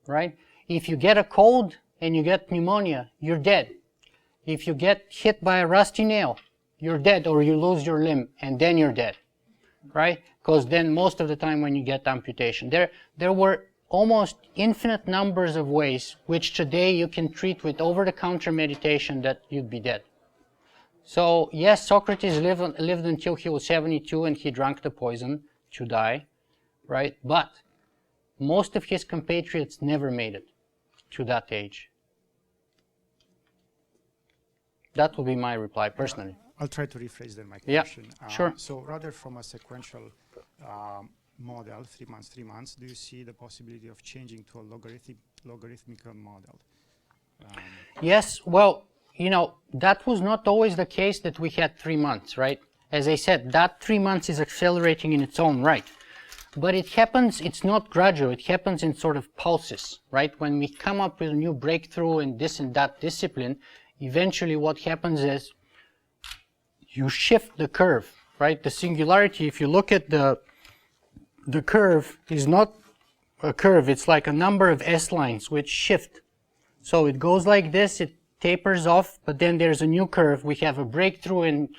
right? If you get a cold and you get pneumonia, you're dead. If you get hit by a rusty nail, you're dead, or you lose your limb, and then you're dead, right? Because then most of the time when you get amputation, there were almost infinite numbers of ways which today you can treat with over-the-counter medication that you'd be dead. So yes, Socrates lived until he was 72 and he drank the poison to die, right? But most of his compatriots never made it to that age. That would be my reply personally. I'll try to rephrase then my Yeah, question. sure. So rather from a sequential model, 3 months, do you see the possibility of changing to a logarithmical model? Yes, well, that was not always the case that we had 3 months, right? As I said, that 3 months is accelerating in its own right. But it happens, it's not gradual, it happens in sort of pulses, right? When we come up with a new breakthrough in this and that discipline, eventually what happens is you shift the curve, right? The singularity, if you look at the curve, is not a curve, it's like a number of S-lines which shift. So it goes like this, it tapers off, but then there's a new curve. We have a breakthrough in,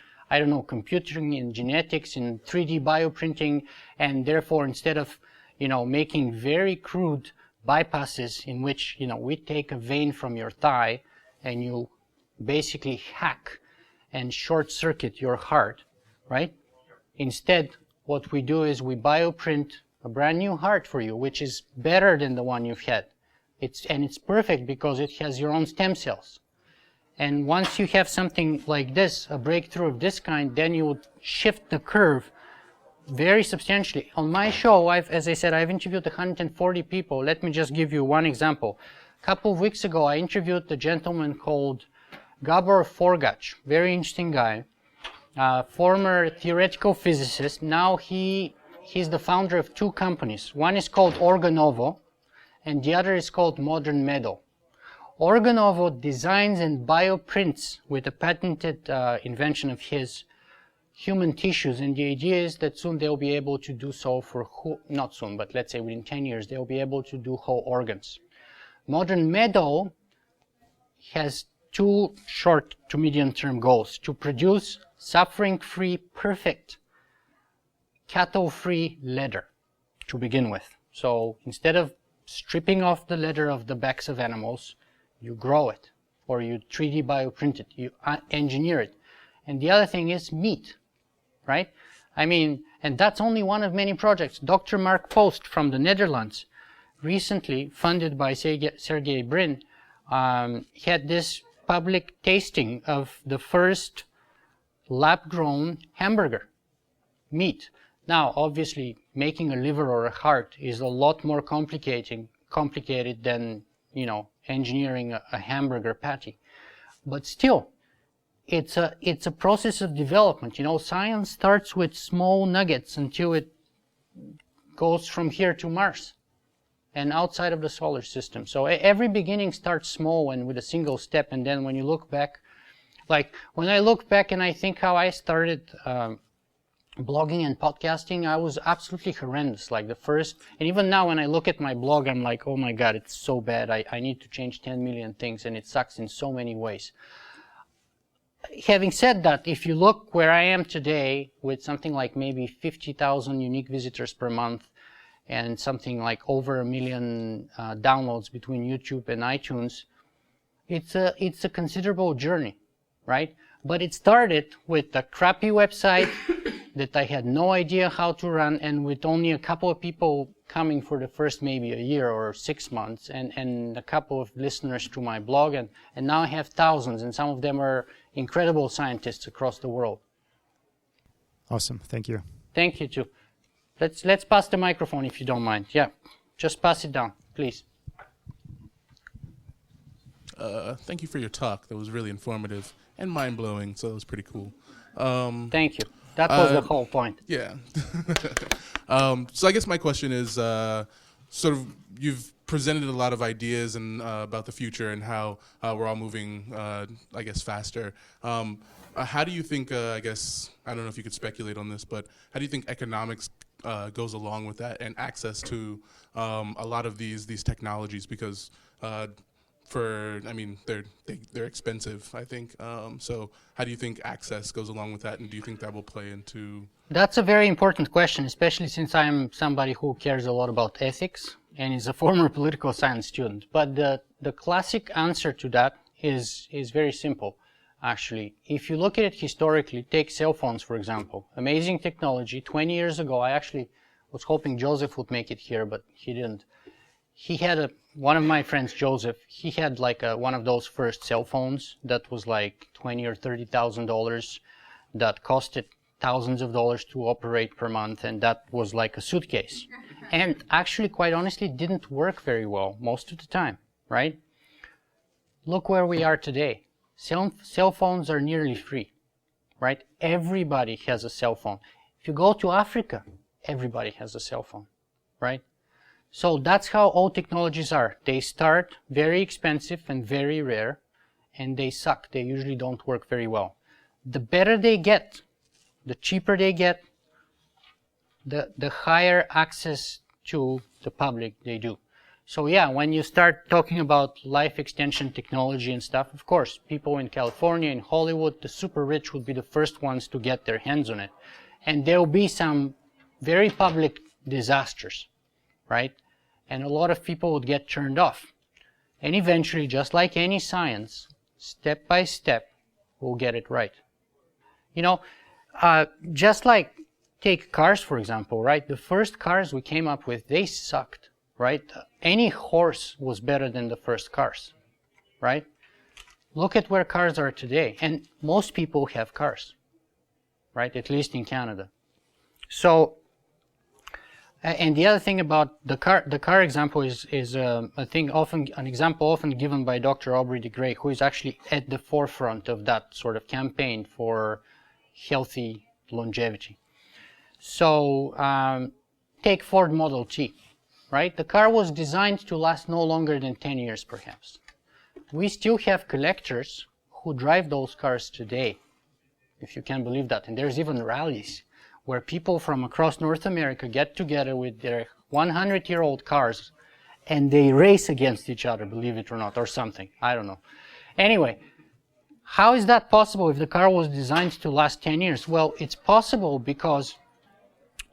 computing, in genetics, in 3D bioprinting, and therefore instead of, making very crude bypasses in which, we take a vein from your thigh and you basically hack and short-circuit your heart, right? Instead, what we do is we bioprint a brand new heart for you, which is better than the one you've had. It's perfect because it has your own stem cells. And once you have something like this, a breakthrough of this kind, then you would shift the curve very substantially. On my show, as I said, I've interviewed 140 people. Let me just give you one example. A couple of weeks ago, I interviewed a gentleman called Gabor Forgac, very interesting guy, former theoretical physicist. Now he's the founder of two companies. One is called Organovo, and the other is called Modern Meadow. Organovo designs and bioprints with a patented invention of his human tissues, and the idea is that soon they'll be able to do so for, not soon, but let's say within 10 years, they'll be able to do whole organs. Modern Meadow has two short to medium term goals: to produce suffering-free, perfect, cattle-free leather to begin with. So instead of stripping off the leather of the backs of animals, you grow it, or you 3D bioprint it, you engineer it. And the other thing is meat, right? I mean, and that's only one of many projects. Dr. Mark Post from the Netherlands, recently funded by Sergey Brin, had this public tasting of the first lab-grown hamburger meat. Now, obviously, making a liver or a heart is a lot more complicated than, you know, engineering a hamburger patty. But still, it's a process of development. You know, science starts with small nuggets until it goes from here to Mars and outside of the solar system. So every beginning starts small and with a single step, and then when you look back, like when I look back and I think how I started blogging and podcasting, I was absolutely horrendous. Like the first, and even now when I look at my blog, I'm like, oh my God, it's so bad. I need to change 10 million things, and it sucks in so many ways. Having said that, if you look where I am today with something like maybe 50,000 unique visitors per month and something like over 1 million downloads between YouTube and iTunes, it's a considerable journey, right? But it started with a crappy website that I had no idea how to run, and with only a couple of people coming for the first maybe a year or 6 months, and a couple of listeners to my blog, and now I have thousands, and some of them are incredible scientists across the world. Awesome, thank you. Thank you too. Let's pass the microphone if you don't mind. Yeah, just pass it down, please. Thank you for your talk. That was really informative and mind-blowing, so it was pretty cool. Thank you. That was the whole point. Yeah. So I guess my question is, sort of, you've presented a lot of ideas and about the future and how we're all moving, I guess, faster. How do you think, I guess, I don't know if you could speculate on this, but how do you think economics goes along with that and access to a lot of these technologies? Because they're expensive, I think. So how do you think access goes along with that, and do you think that will play into? That's a very important question, especially since I'm somebody who cares a lot about ethics and is a former political science student. But the classic answer to that is very simple, actually. If you look at it historically, take cell phones, for example. Amazing technology. 20 years ago, I actually was hoping Joseph would make it here, but he didn't. He had one of my friends, Joseph, he had like one of those first cell phones that was like $20,000 or $30,000 that costed thousands of dollars to operate per month, and that was like a suitcase. And actually, quite honestly, didn't work very well most of the time, right? Look where we are today. Cell phones are nearly free, right? Everybody has a cell phone. If you go to Africa, everybody has a cell phone, right? So that's how all technologies are. They start very expensive and very rare, and they suck. They usually don't work very well. The better they get, the cheaper they get, the higher access to the public they do. So yeah, when you start talking about life extension technology and stuff, of course, people in California, in Hollywood, the super rich would be the first ones to get their hands on it. And there will be some very public disasters, right? And a lot of people would get turned off. And eventually, just like any science, step by step, we'll get it right. You know, just like take cars, for example, right? The first cars we came up with, they sucked, right? Any horse was better than the first cars, right? Look at where cars are today. And most people have cars, right? At least in Canada. So, and the other thing about the car example is I think an example often given by Dr. Aubrey de Grey, who is actually at the forefront of that sort of campaign for healthy longevity. So, take Ford Model T, right? The car was designed to last no longer than 10 years, perhaps. We still have collectors who drive those cars today, if you can believe that. And there's even rallies where people from across North America get together with their 100-year-old cars and they race against each other, believe it or not, or something. I don't know. Anyway, how is that possible if the car was designed to last 10 years? Well, it's possible because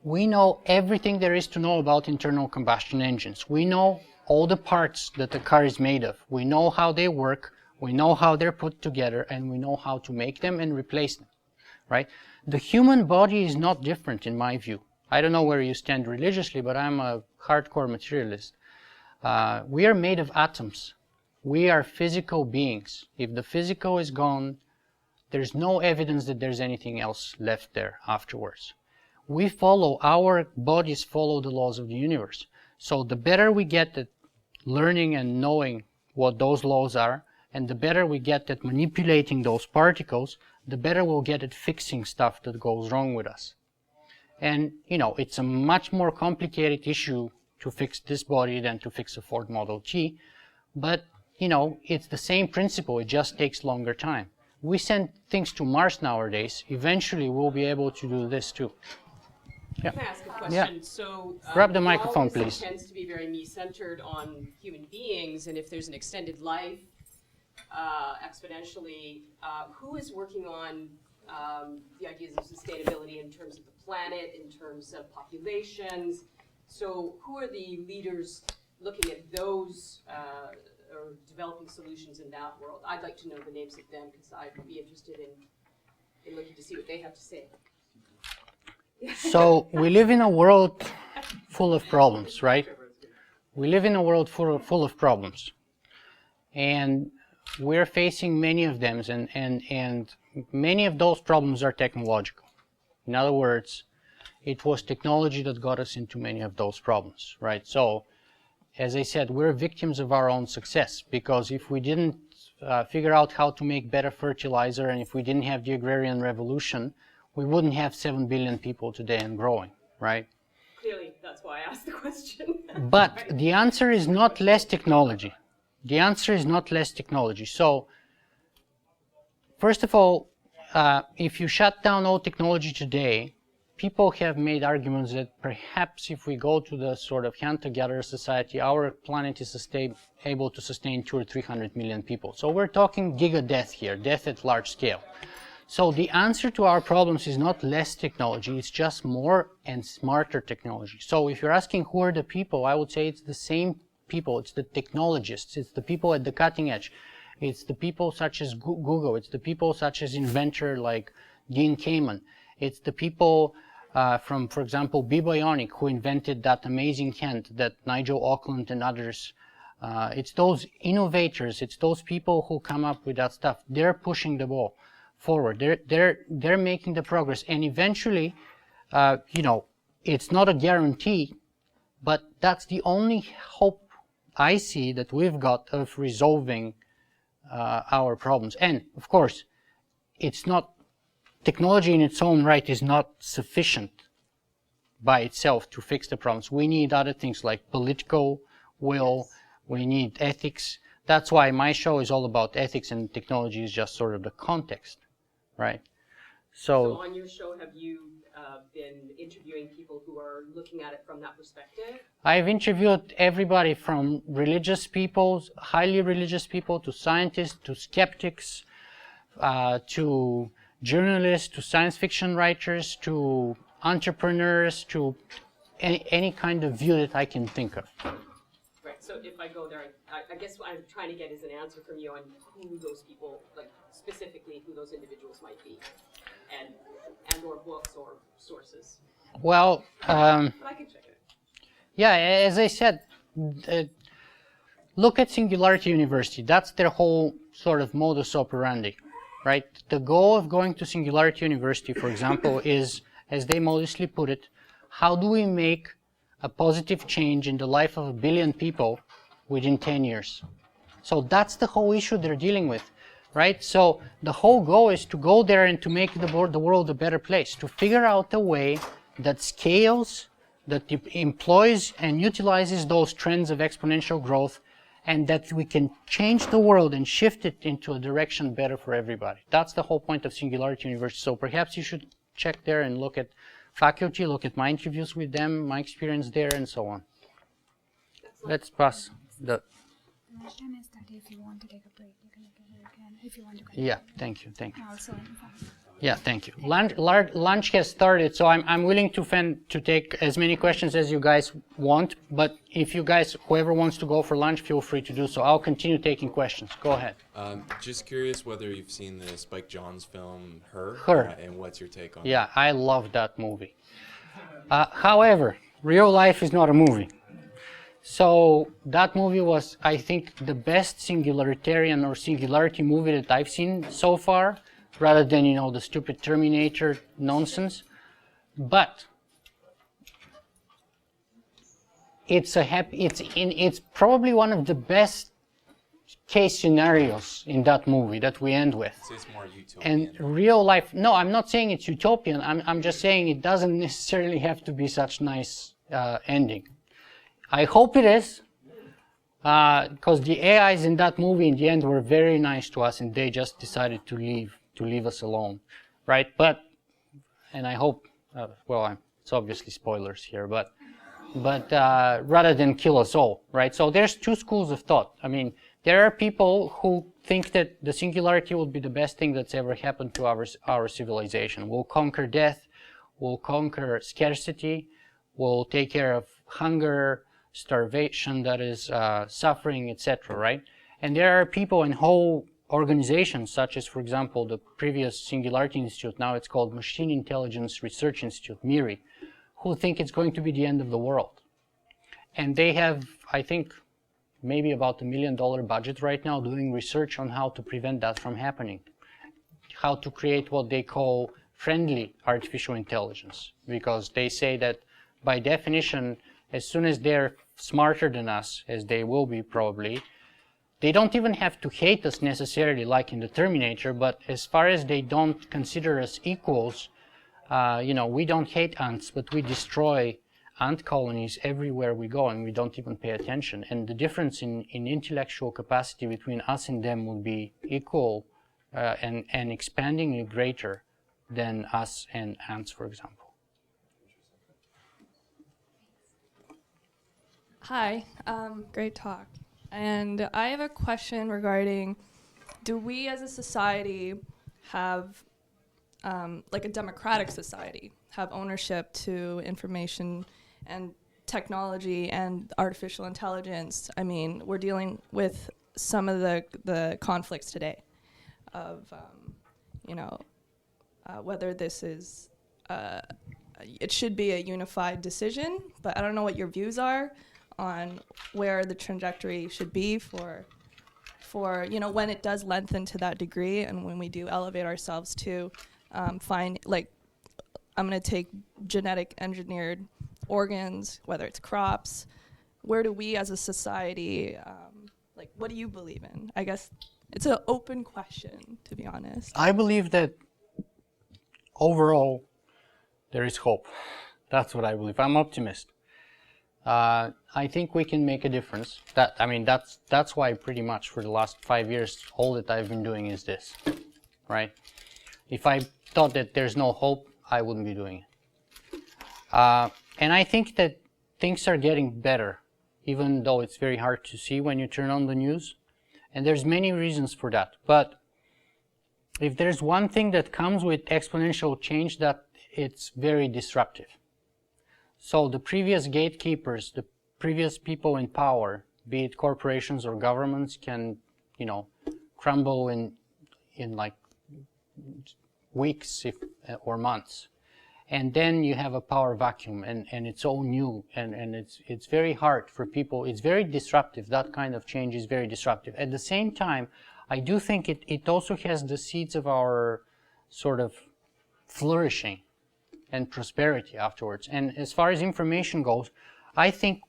we know everything there is to know about internal combustion engines. We know all the parts that the car is made of. We know how they work, we know how they're put together, and we know how to make them and replace them, right? The human body is not different in my view. I don't know where you stand religiously, but I'm a hardcore materialist. We are made of atoms. We are physical beings. If the physical is gone, there's no evidence that there's anything else left there afterwards. Our bodies follow the laws of the universe. So the better we get at learning and knowing what those laws are, and the better we get at manipulating those particles, the better we'll get at fixing stuff that goes wrong with us. And, it's a much more complicated issue to fix this body than to fix a Ford Model T, but, it's the same principle, it just takes longer time. We send things to Mars nowadays, eventually we'll be able to do this too. Yeah. Can I ask a question? Yeah. So, grab the microphone, please. Tends to be very me-centered on human beings, and if there's an extended life, exponentially, who is working on the ideas of sustainability in terms of the planet, in terms of populations? So, who are the leaders looking at those or developing solutions in that world? I'd like to know the names of them because I would be interested in looking to see what they have to say. So we live in a world full of problems, right? We live in a world full of problems. And we're facing many of them, and many of those problems are technological. In other words, it was technology that got us into many of those problems, right? So, as I said, we're victims of our own success, because if we didn't figure out how to make better fertilizer, and if we didn't have the agrarian revolution, we wouldn't have 7 billion people today and growing, right? Clearly, that's why I asked the question. But the answer is not less technology. The answer is not less technology. So, first of all, if you shut down all technology today, people have made arguments that perhaps if we go to the sort of hunter-gatherer society, our planet is able to sustain 200 or 300 million people. So we're talking giga death here, death at large scale. So the answer to our problems is not less technology, it's just more and smarter technology. So if you're asking who are the people, I would say it's the same people. It's the technologists, it's the people at the cutting edge. It's the people such as Google, it's the people such as inventor like Dean Kamen. It's the people from, for example, Bibionic, who invented that amazing hand that Nigel Auckland and others. It's those innovators, it's those people who come up with that stuff. They're pushing the ball forward. They're making the progress, and eventually, it's not a guarantee, but that's the only hope I see that we've got of resolving our problems. And of course, it's not technology in its own right is not sufficient by itself to fix the problems. We need other things like political will. We need ethics. That's why my show is all about ethics, and technology is just sort of the context. Right. So on your show, have you been interviewing people who are looking at it from that perspective? I've interviewed everybody from religious people, highly religious people, to scientists, to skeptics, to journalists, to science fiction writers, to entrepreneurs, to any kind of view that I can think of. Right. So if I go there, I guess what I'm trying to get is an answer from you on who those people, like specifically who those individuals might be, and or books or sources. Well, but I can check it. Yeah, as I said, look at Singularity University. That's their whole sort of modus operandi, right? The goal of going to Singularity University, for example, is as they modestly put it, how do we make a positive change in the life of 1 billion people within 10 years? So that's the whole issue they're dealing with, right? So the whole goal is to go there and to make the world a better place, to figure out a way that scales, that employs and utilizes those trends of exponential growth, and that we can change the world and shift it into a direction better for everybody. That's the whole point of Singularity University. So perhaps you should check there and look at faculty, look at my interviews with them, my experience there, and so on. Let's pass the... Lunchtime is 30. If you want to take a break, you can take a break. And if you want to Yeah, thank you. Also in fact. Yeah, thank you. Lunch has started, so I'm willing to take as many questions as you guys want, but if you guys, whoever wants to go for lunch, feel free to do so. I'll continue taking questions. Go ahead. Just curious whether you've seen the Spike Jonze film, Her. And what's your take on it? Yeah, I love that movie. However, real life is not a movie. So that movie was, I think, the best singularitarian or singularity movie that I've seen so far, rather than, you know, the stupid Terminator nonsense. But it's probably one of the best case scenarios in that movie that we end with. So it's more utopian. And real life, no, I'm not saying it's utopian. I'm just saying it doesn't necessarily have to be such nice ending. I hope it is, because the AIs in that movie in the end were very nice to us, and they just decided to leave us alone, right? But, and I hope, well, it's obviously spoilers here, but rather than kill us all, right? So there's two schools of thought. I mean, there are people who think that the singularity will be the best thing that's ever happened to our civilization. We'll conquer death, we'll conquer scarcity, we'll take care of hunger, starvation, that is suffering, etc., right? And there are people and whole organizations, such as, for example, the previous Singularity Institute, now it's called Machine Intelligence Research Institute, MIRI, who think it's going to be the end of the world. And they have, I think, maybe about $1 million budget right now doing research on how to prevent that from happening, how to create what they call friendly artificial intelligence, because they say that by definition, as soon as they're smarter than us, as they will be probably, they don't even have to hate us necessarily like in the Terminator, but as far as they don't consider us equals, you know, we don't hate ants, but we destroy ant colonies everywhere we go, and we don't even pay attention. And the difference in intellectual capacity between us and them would be equal and expandingly greater than us and ants, for example. Hi, great talk. And I have a question regarding, do we as a society have, like a democratic society, have ownership to information and technology and artificial intelligence? I mean, we're dealing with some of the conflicts today of, you know, whether this is, it should be a unified decision, but I don't know what your views are on where the trajectory should be for you know, when it does lengthen to that degree, and when we do elevate ourselves to find, like, I'm going to take genetic engineered organs, whether it's crops, where do we as a society, like, what do you believe in? I guess it's an open question, to be honest. I believe that overall there is hope. That's what I believe. I'm optimist. I think we can make a difference. That's why pretty much for the last 5 years, all that I've been doing is this, right? If I thought that there's no hope, I wouldn't be doing it. And I think that things are getting better, even though it's very hard to see when you turn on the news. And there's many reasons for that. But if there's one thing that comes with exponential change, that it's very disruptive. So the previous gatekeepers, the previous people in power, be it corporations or governments, can, you know, crumble in like weeks or months. And then you have a power vacuum, and it's all new, and it's very hard for people. It's very disruptive. That kind of change is very disruptive. At the same time, I do think it also has the seeds of our sort of flourishing. and prosperity afterwards. And as far as information goes, I think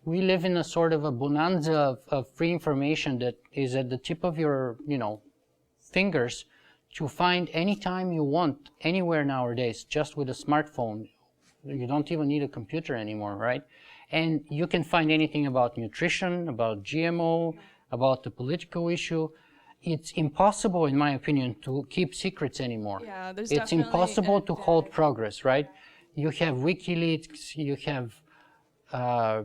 we live in a sort of a bonanza of free information that is at the tip of your, fingers to find anytime you want, anywhere nowadays, just with a smartphone. You don't even need a computer anymore, right? And you can find anything about nutrition, about GMO, about the political issue. It's impossible, in my opinion, to keep secrets anymore. Yeah, there's it's impossible to halt progress, right? You have WikiLeaks, you have... I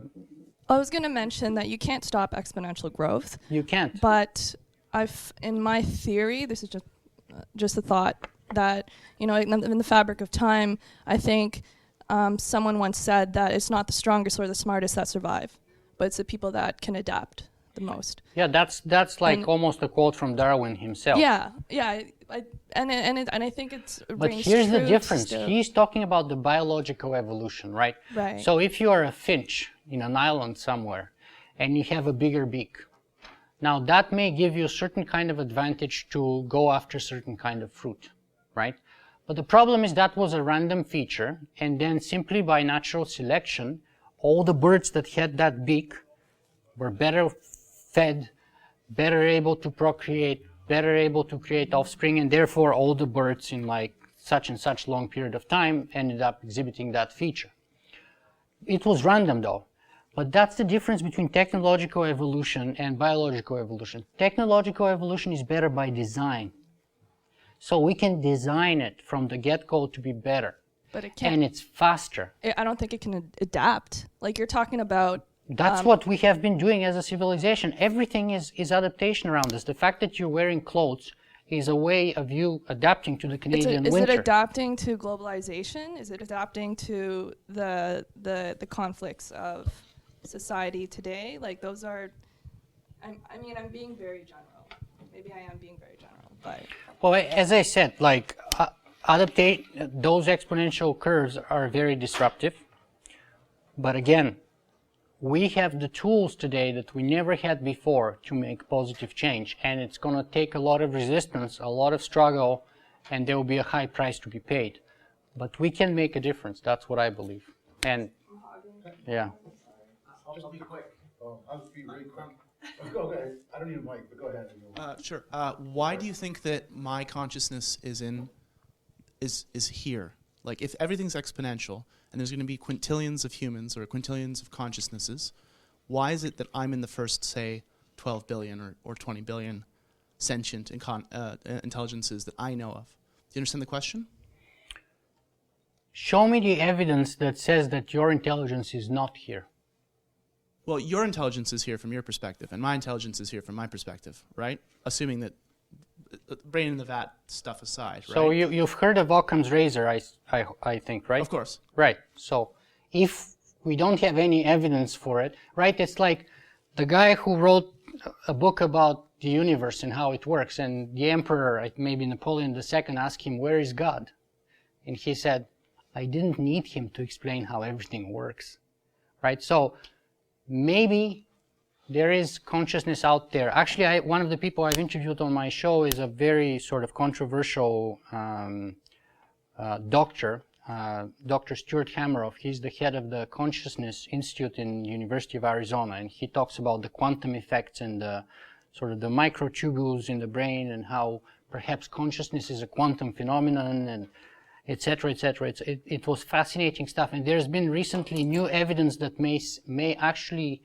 was going to mention that you can't stop exponential growth. You can't. But in my theory, this is just a thought, that, in the fabric of time, I think someone once said that it's not the strongest or the smartest that survive, but it's the people that can adapt the most. Yeah, that's like almost a quote from Darwin himself. Yeah. And I think it's. But here's the difference. He's talking about the biological evolution, right? Right. So if you are a finch in an island somewhere, and you have a bigger beak, now that may give you a certain kind of advantage to go after certain kind of fruit, right? But the problem is that was a random feature, and then simply by natural selection, all the birds that had that beak were better fed, better able to procreate, better able to create offspring, and therefore all the birds in like such and such long period of time ended up exhibiting that feature. It was random though. But that's the difference between technological evolution and biological evolution. Technological evolution is better by design. So we can design it from the get-go to be better. But it can't. And it's faster. I don't think it can adapt. Like you're talking about... That's what we have been doing as a civilization. Everything is adaptation around us. The fact that you're wearing clothes is a way of you adapting to the Canadian winter. Is it adapting to globalization? Is it adapting to the conflicts of society today? Like those are... I'm being very general. Maybe I am being very general, but... Well, as I said, like, those exponential curves are very disruptive. But again, we have the tools today that we never had before to make positive change. And it's going to take a lot of resistance, a lot of struggle, and there will be a high price to be paid. But we can make a difference. That's what I believe. And, yeah. I'll just be quick. I'll just be really quick. Go ahead. I don't need a mic, but go ahead. Sure. Why do you think that my consciousness is here? Like, if everything's exponential and there's going to be quintillions of humans or quintillions of consciousnesses, why is it that I'm in the first, say, 12 billion or 20 billion sentient intelligences that I know of? Do you understand the question? Show me the evidence that says that your intelligence is not here. Well, your intelligence is here from your perspective, and my intelligence is here from my perspective, right? Assuming that brain in the vat stuff aside, right? So you've heard of Occam's razor, I think, right? Of course. Right. So if we don't have any evidence for it, right, it's like the guy who wrote a book about the universe and how it works, and the emperor, maybe Napoleon II, asked him, where is God? And he said, I didn't need him to explain how everything works, right? So maybe there is consciousness out there. Actually, one of the people I've interviewed on my show is a very sort of controversial doctor, Dr. Stuart Hameroff. He's the head of the Consciousness Institute in the University of Arizona, and he talks about the quantum effects and the sort of the microtubules in the brain and how perhaps consciousness is a quantum phenomenon and etc., etc. It was fascinating stuff, and there's been recently new evidence that may actually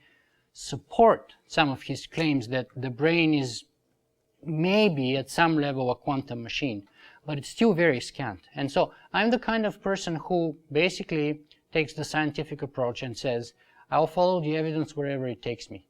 support some of his claims that the brain is maybe at some level a quantum machine, but it's still very scant. And so I'm the kind of person who basically takes the scientific approach and says, I'll follow the evidence wherever it takes me.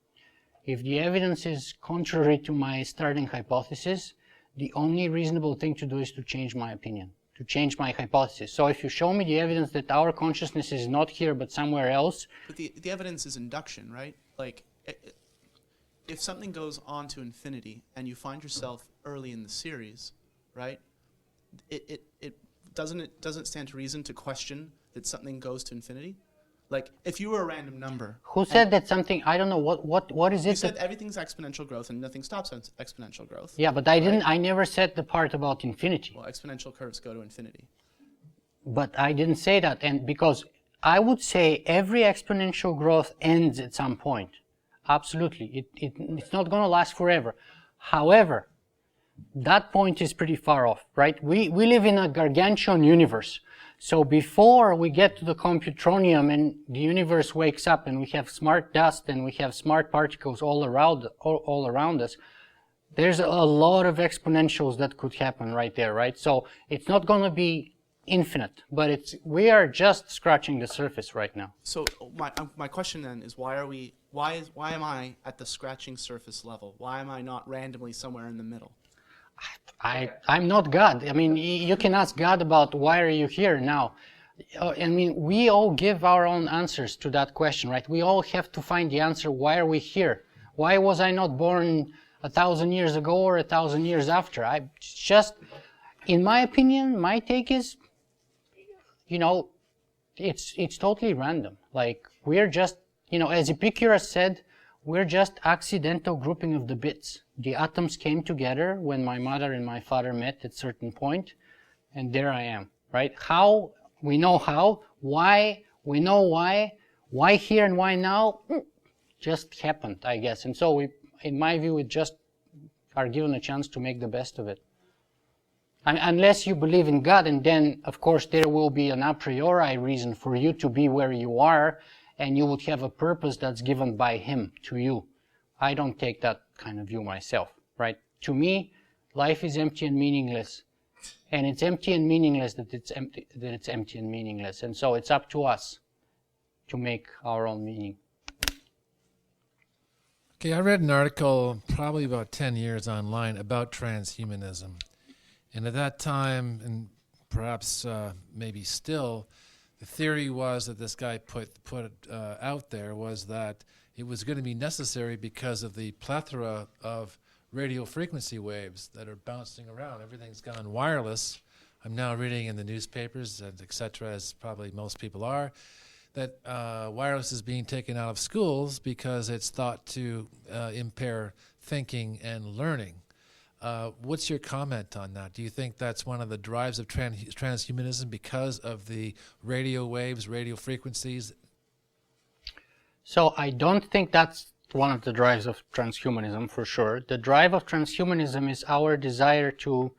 If the evidence is contrary to my starting hypothesis, the only reasonable thing to do is to change my opinion, to change my hypothesis. So if you show me the evidence that our consciousness is not here but somewhere else... But the evidence is induction, right? Like, if something goes on to infinity and you find yourself early in the series, right, it doesn't stand to reason to question that something goes to infinity? Like, if you were a random number... Who said that something... I don't know, what is it? You said everything's exponential growth and nothing stops exponential growth. Yeah, but I never said the part about infinity. Well, exponential curves go to infinity. But I didn't say that, and because I would say every exponential growth ends at some point. Absolutely. It's not going to last forever. However, that point is pretty far off, right? We live in a gargantuan universe. So before we get to the computronium and the universe wakes up and we have smart dust and we have smart particles all around us, there's a lot of exponentials that could happen right there, right? So it's not going to be infinite, but we are just scratching the surface right now. So my question then is, why am I at the scratching surface level? Why am I not randomly somewhere in the middle? I'm not God. I mean, you can ask God about why are you here now. I mean, we all give our own answers to that question, right? We all have to find the answer, why are we here? Why was I not born 1,000 years ago or 1,000 years after? In my opinion, my take is, it's totally random. Like, we're just, as Epicurus said, we're just accidental grouping of the bits. The atoms came together when my mother and my father met at a certain point, and there I am, right? How? We know how. Why? We know why. Why here and why now? Just happened, I guess. And so in my view, we just are given a chance to make the best of it. Unless you believe in God, and then, of course, there will be an a priori reason for you to be where you are, and you would have a purpose that's given by Him to you. I don't take that kind of view myself, right? To me, life is empty and meaningless. And it's empty and meaningless that it's empty and meaningless. And so it's up to us to make our own meaning. Okay, I read an article probably about 10 years online about transhumanism. And at that time, and perhaps maybe still, the theory was that this guy put out there was that it was going to be necessary because of the plethora of radio frequency waves that are bouncing around. Everything's gone wireless. I'm now reading in the newspapers, and et cetera, as probably most people are, that wireless is being taken out of schools because it's thought to impair thinking and learning. What's your comment on that? Do you think that's one of the drives of transhumanism because of the radio waves, radio frequencies? So I don't think that's one of the drives of transhumanism, for sure. The drive of transhumanism is our desire to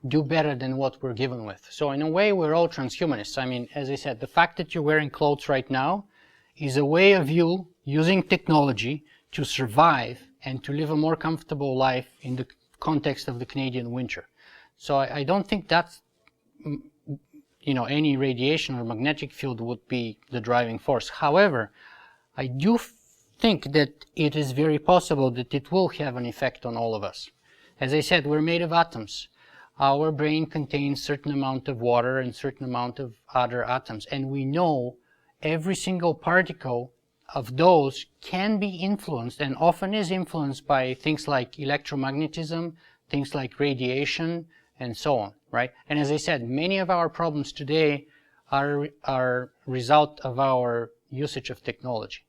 do better than what we're given with. So in a way, we're all transhumanists. I mean, as I said, the fact that you're wearing clothes right now is a way of you using technology to survive and to live a more comfortable life in the context of the Canadian winter. So I don't think that's, any radiation or magnetic field would be the driving force. However, I do think that it is very possible that it will have an effect on all of us. As I said, we're made of atoms. Our brain contains certain amount of water and certain amount of other atoms, and we know every single particle of those can be influenced and often is influenced by things like electromagnetism, things like radiation, and so on, right? And as I said, many of our problems today are result of our usage of technology.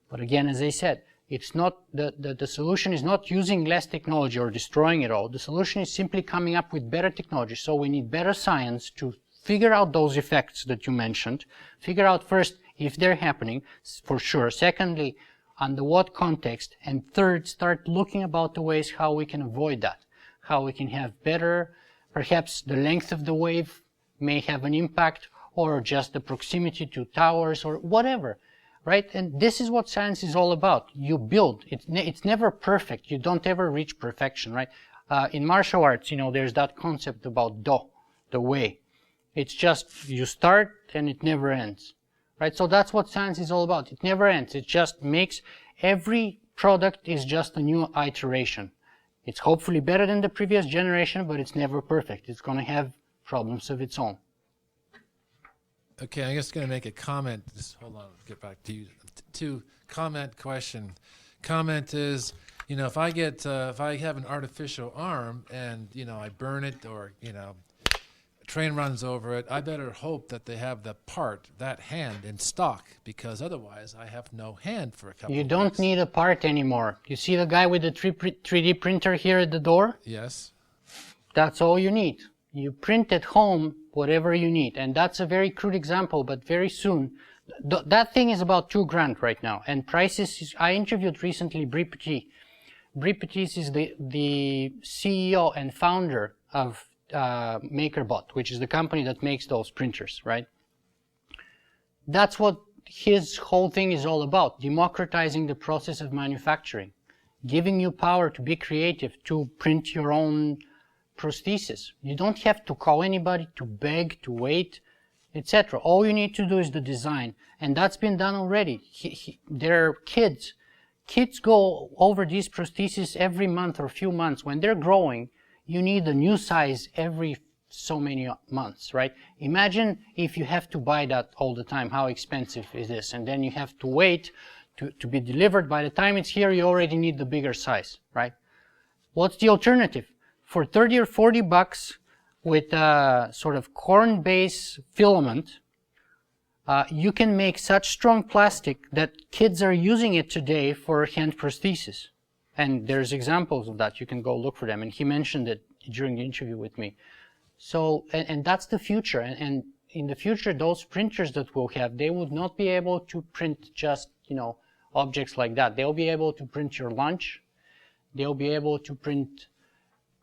But again, as I said, it's not the solution is not using less technology or destroying it all. The solution is simply coming up with better technology. So we need better science to figure out those effects that you mentioned, figure out first if they're happening, for sure. Secondly, under what context. And third, start looking about the ways how we can avoid that, how we can have better, perhaps the length of the wave may have an impact, or just the proximity to towers or whatever, right? And this is what science is all about. You build. It's never perfect. You don't ever reach perfection, right? In martial arts, there's that concept about do, the way. It's just you start and it never ends. Right, so that's what science is all about. It never ends. It just makes every product is just a new iteration. It's hopefully better than the previous generation, but it's never perfect. It's going to have problems of its own. Okay, I'm just going to make a comment. Just hold on, get back to you. Comment question. Comment is, if I have an artificial arm and I burn it or train runs over it, I better hope that they have that hand in stock, because otherwise I have no hand for a couple of weeks. You don't need a part anymore. You see the guy with the 3D printer here at the door? Yes. That's all you need. You print at home whatever you need. And that's a very crude example, but very soon, that thing is about $2,000 right now. And prices, I interviewed recently Brie Petit. Brie Petit is the CEO and founder of MakerBot, which is the company that makes those printers, right? That's what his whole thing is all about, democratizing the process of manufacturing, giving you power to be creative, to print your own prosthesis. You don't have to call anybody, to beg, to wait, etc. All you need to do is the design, and that's been done already. There are kids go over these prostheses every month or few months. When they're growing, you need a new size every so many months, right? Imagine if you have to buy that all the time, how expensive it is, and then you have to wait to be delivered. By the time it's here, you already need the bigger size, right? What's the alternative? For 30 or 40 bucks with a sort of corn-based filament, you can make such strong plastic that kids are using it today for hand prosthesis. And there's examples of that. You can go look for them. And he mentioned it during the interview with me. So, and that's the future. And in the future, those printers that we'll have, they would not be able to print just, objects like that. They'll be able to print your lunch. They'll be able to print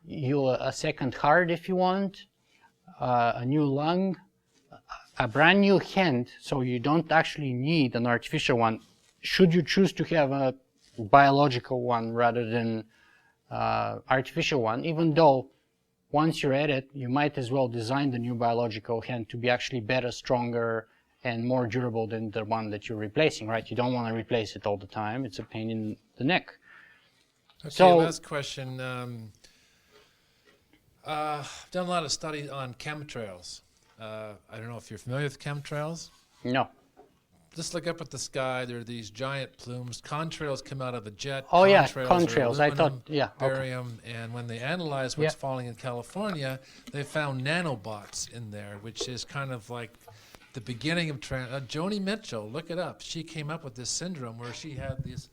you a second heart if you want, a new lung, a brand new hand, so you don't actually need an artificial one, should you choose to have a biological one rather than artificial one, even though once you're at it, you might as well design the new biological hand to be actually better, stronger, and more durable than the one that you're replacing, right? You don't want to replace it all the time. It's a pain in the neck. Okay, so, last question. I've done a lot of study on chemtrails. I don't know if you're familiar with chemtrails. No. Just look up at the sky. There are these giant plumes. Contrails come out of the jet. Oh, yeah, contrails. I thought, yeah. Barium. Okay. And when they analyze what's falling in California, they found nanobots in there, which is kind of like the beginning of Joni Mitchell, look it up. She came up with this syndrome where she had these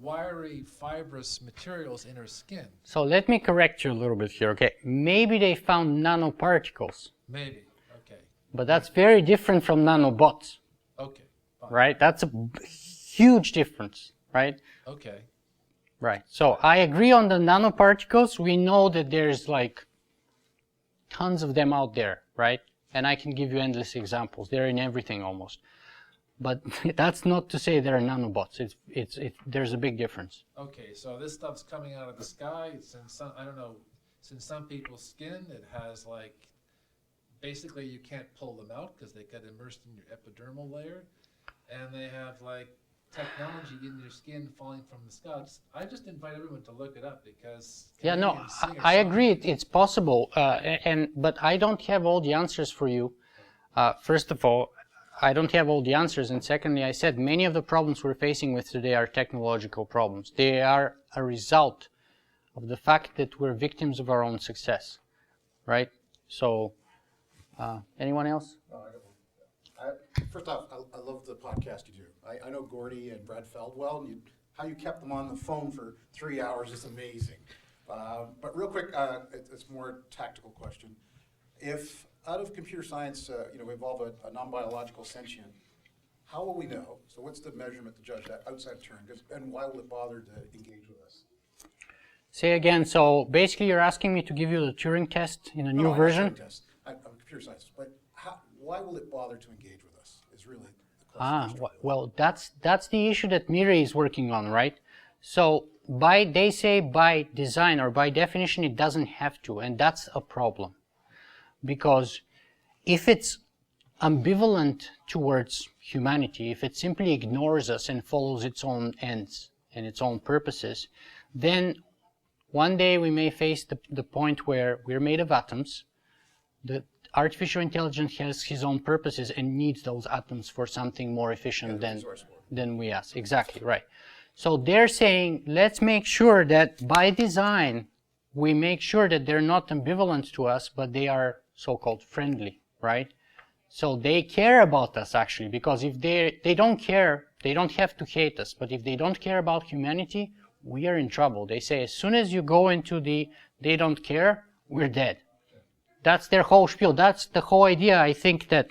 wiry, fibrous materials in her skin. So let me correct you a little bit here, okay? Maybe they found nanoparticles. Maybe, okay. But that's very different from nanobots. Okay. Fine. Right? That's a huge difference, right? Okay. Right. So I agree on the nanoparticles. We know that there's like tons of them out there, right? And I can give you endless examples. They're in everything almost. But that's not to say they're nanobots. There's a big difference. Okay, so this stuff's coming out of the sky. It's in some, I don't know, it's in some people's skin. It has like, basically you can't pull them out because they get immersed in your epidermal layer. And they have like technology in your skin falling from the sky. I just invite everyone to look it up because I agree. It's possible, but I don't have all the answers for you. First of all, I don't have all the answers, and secondly, I said many of the problems we're facing with today are technological problems. They are a result of the fact that we're victims of our own success, right? So, anyone else? First off, I love the podcast you do. I know Gordy and Brad Feld well, and how you kept them on the phone for 3 hours is amazing. But real quick, it's more a tactical question. If out of computer science, we evolve a non-biological sentient, how will we know? So what's the measurement to judge that outside turn? And why will it bother to engage with us? Say again. So basically you're asking me to give you the Turing test in a new version? Turing test. I'm a computer scientist. But why will it bother to engage with us is really the question. Well, that's the issue that Miri is working on, right? So they say by design or by definition it doesn't have to, and that's a problem. Because if it's ambivalent towards humanity, if it simply ignores us and follows its own ends and its own purposes, then one day we may face the point where we're made of atoms. The artificial intelligence has his own purposes and needs those atoms for something more efficient than we ask. Exactly, right. So they're saying, let's make sure that by design, we make sure that they're not ambivalent to us, but they are so-called friendly, right? So they care about us actually, because if they don't care, they don't have to hate us. But if they don't care about humanity, we are in trouble. They say as soon as you go into they don't care, we're dead. That's their whole spiel. That's the whole idea. I think that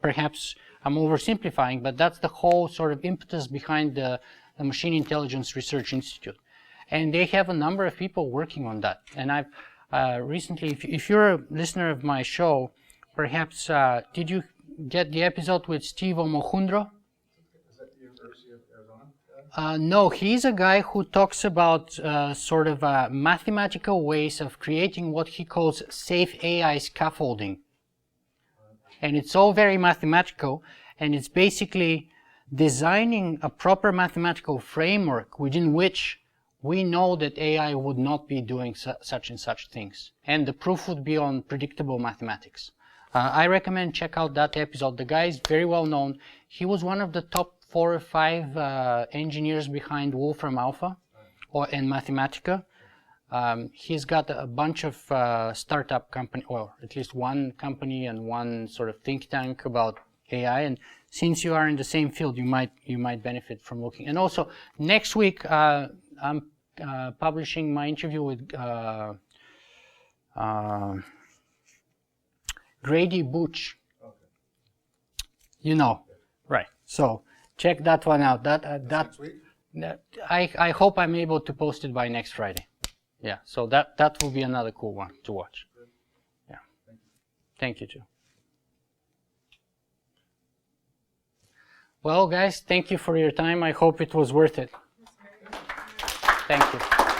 perhaps I'm oversimplifying, but that's the whole sort of impetus behind the Machine Intelligence Research Institute. And they have a number of people working on that. And I've recently, if you're a listener of my show, perhaps, did you get the episode with Steve Omohundro? Is that University of Arizona? No, he's a guy who talks about sort of mathematical ways of creating what he calls safe AI scaffolding. And it's all very mathematical, and it's basically designing a proper mathematical framework within which we know that AI would not be doing such and such things. And the proof would be on predictable mathematics. I recommend check out that episode. The guy is very well known. He was one of the top 4 or 5 engineers behind Wolfram Alpha and Mathematica. He's got a bunch of startup company, or at least one company and one sort of think tank about AI. And since you are in the same field, you might benefit from looking. And also next week, I'm publishing my interview with Grady Butch. Okay. You know, right? So check that one out. Next week? I hope I'm able to post it by next Friday. Yeah. So that will be another cool one to watch. Yeah. Thank you too. Well, guys, thank you for your time. I hope it was worth it. Thank you.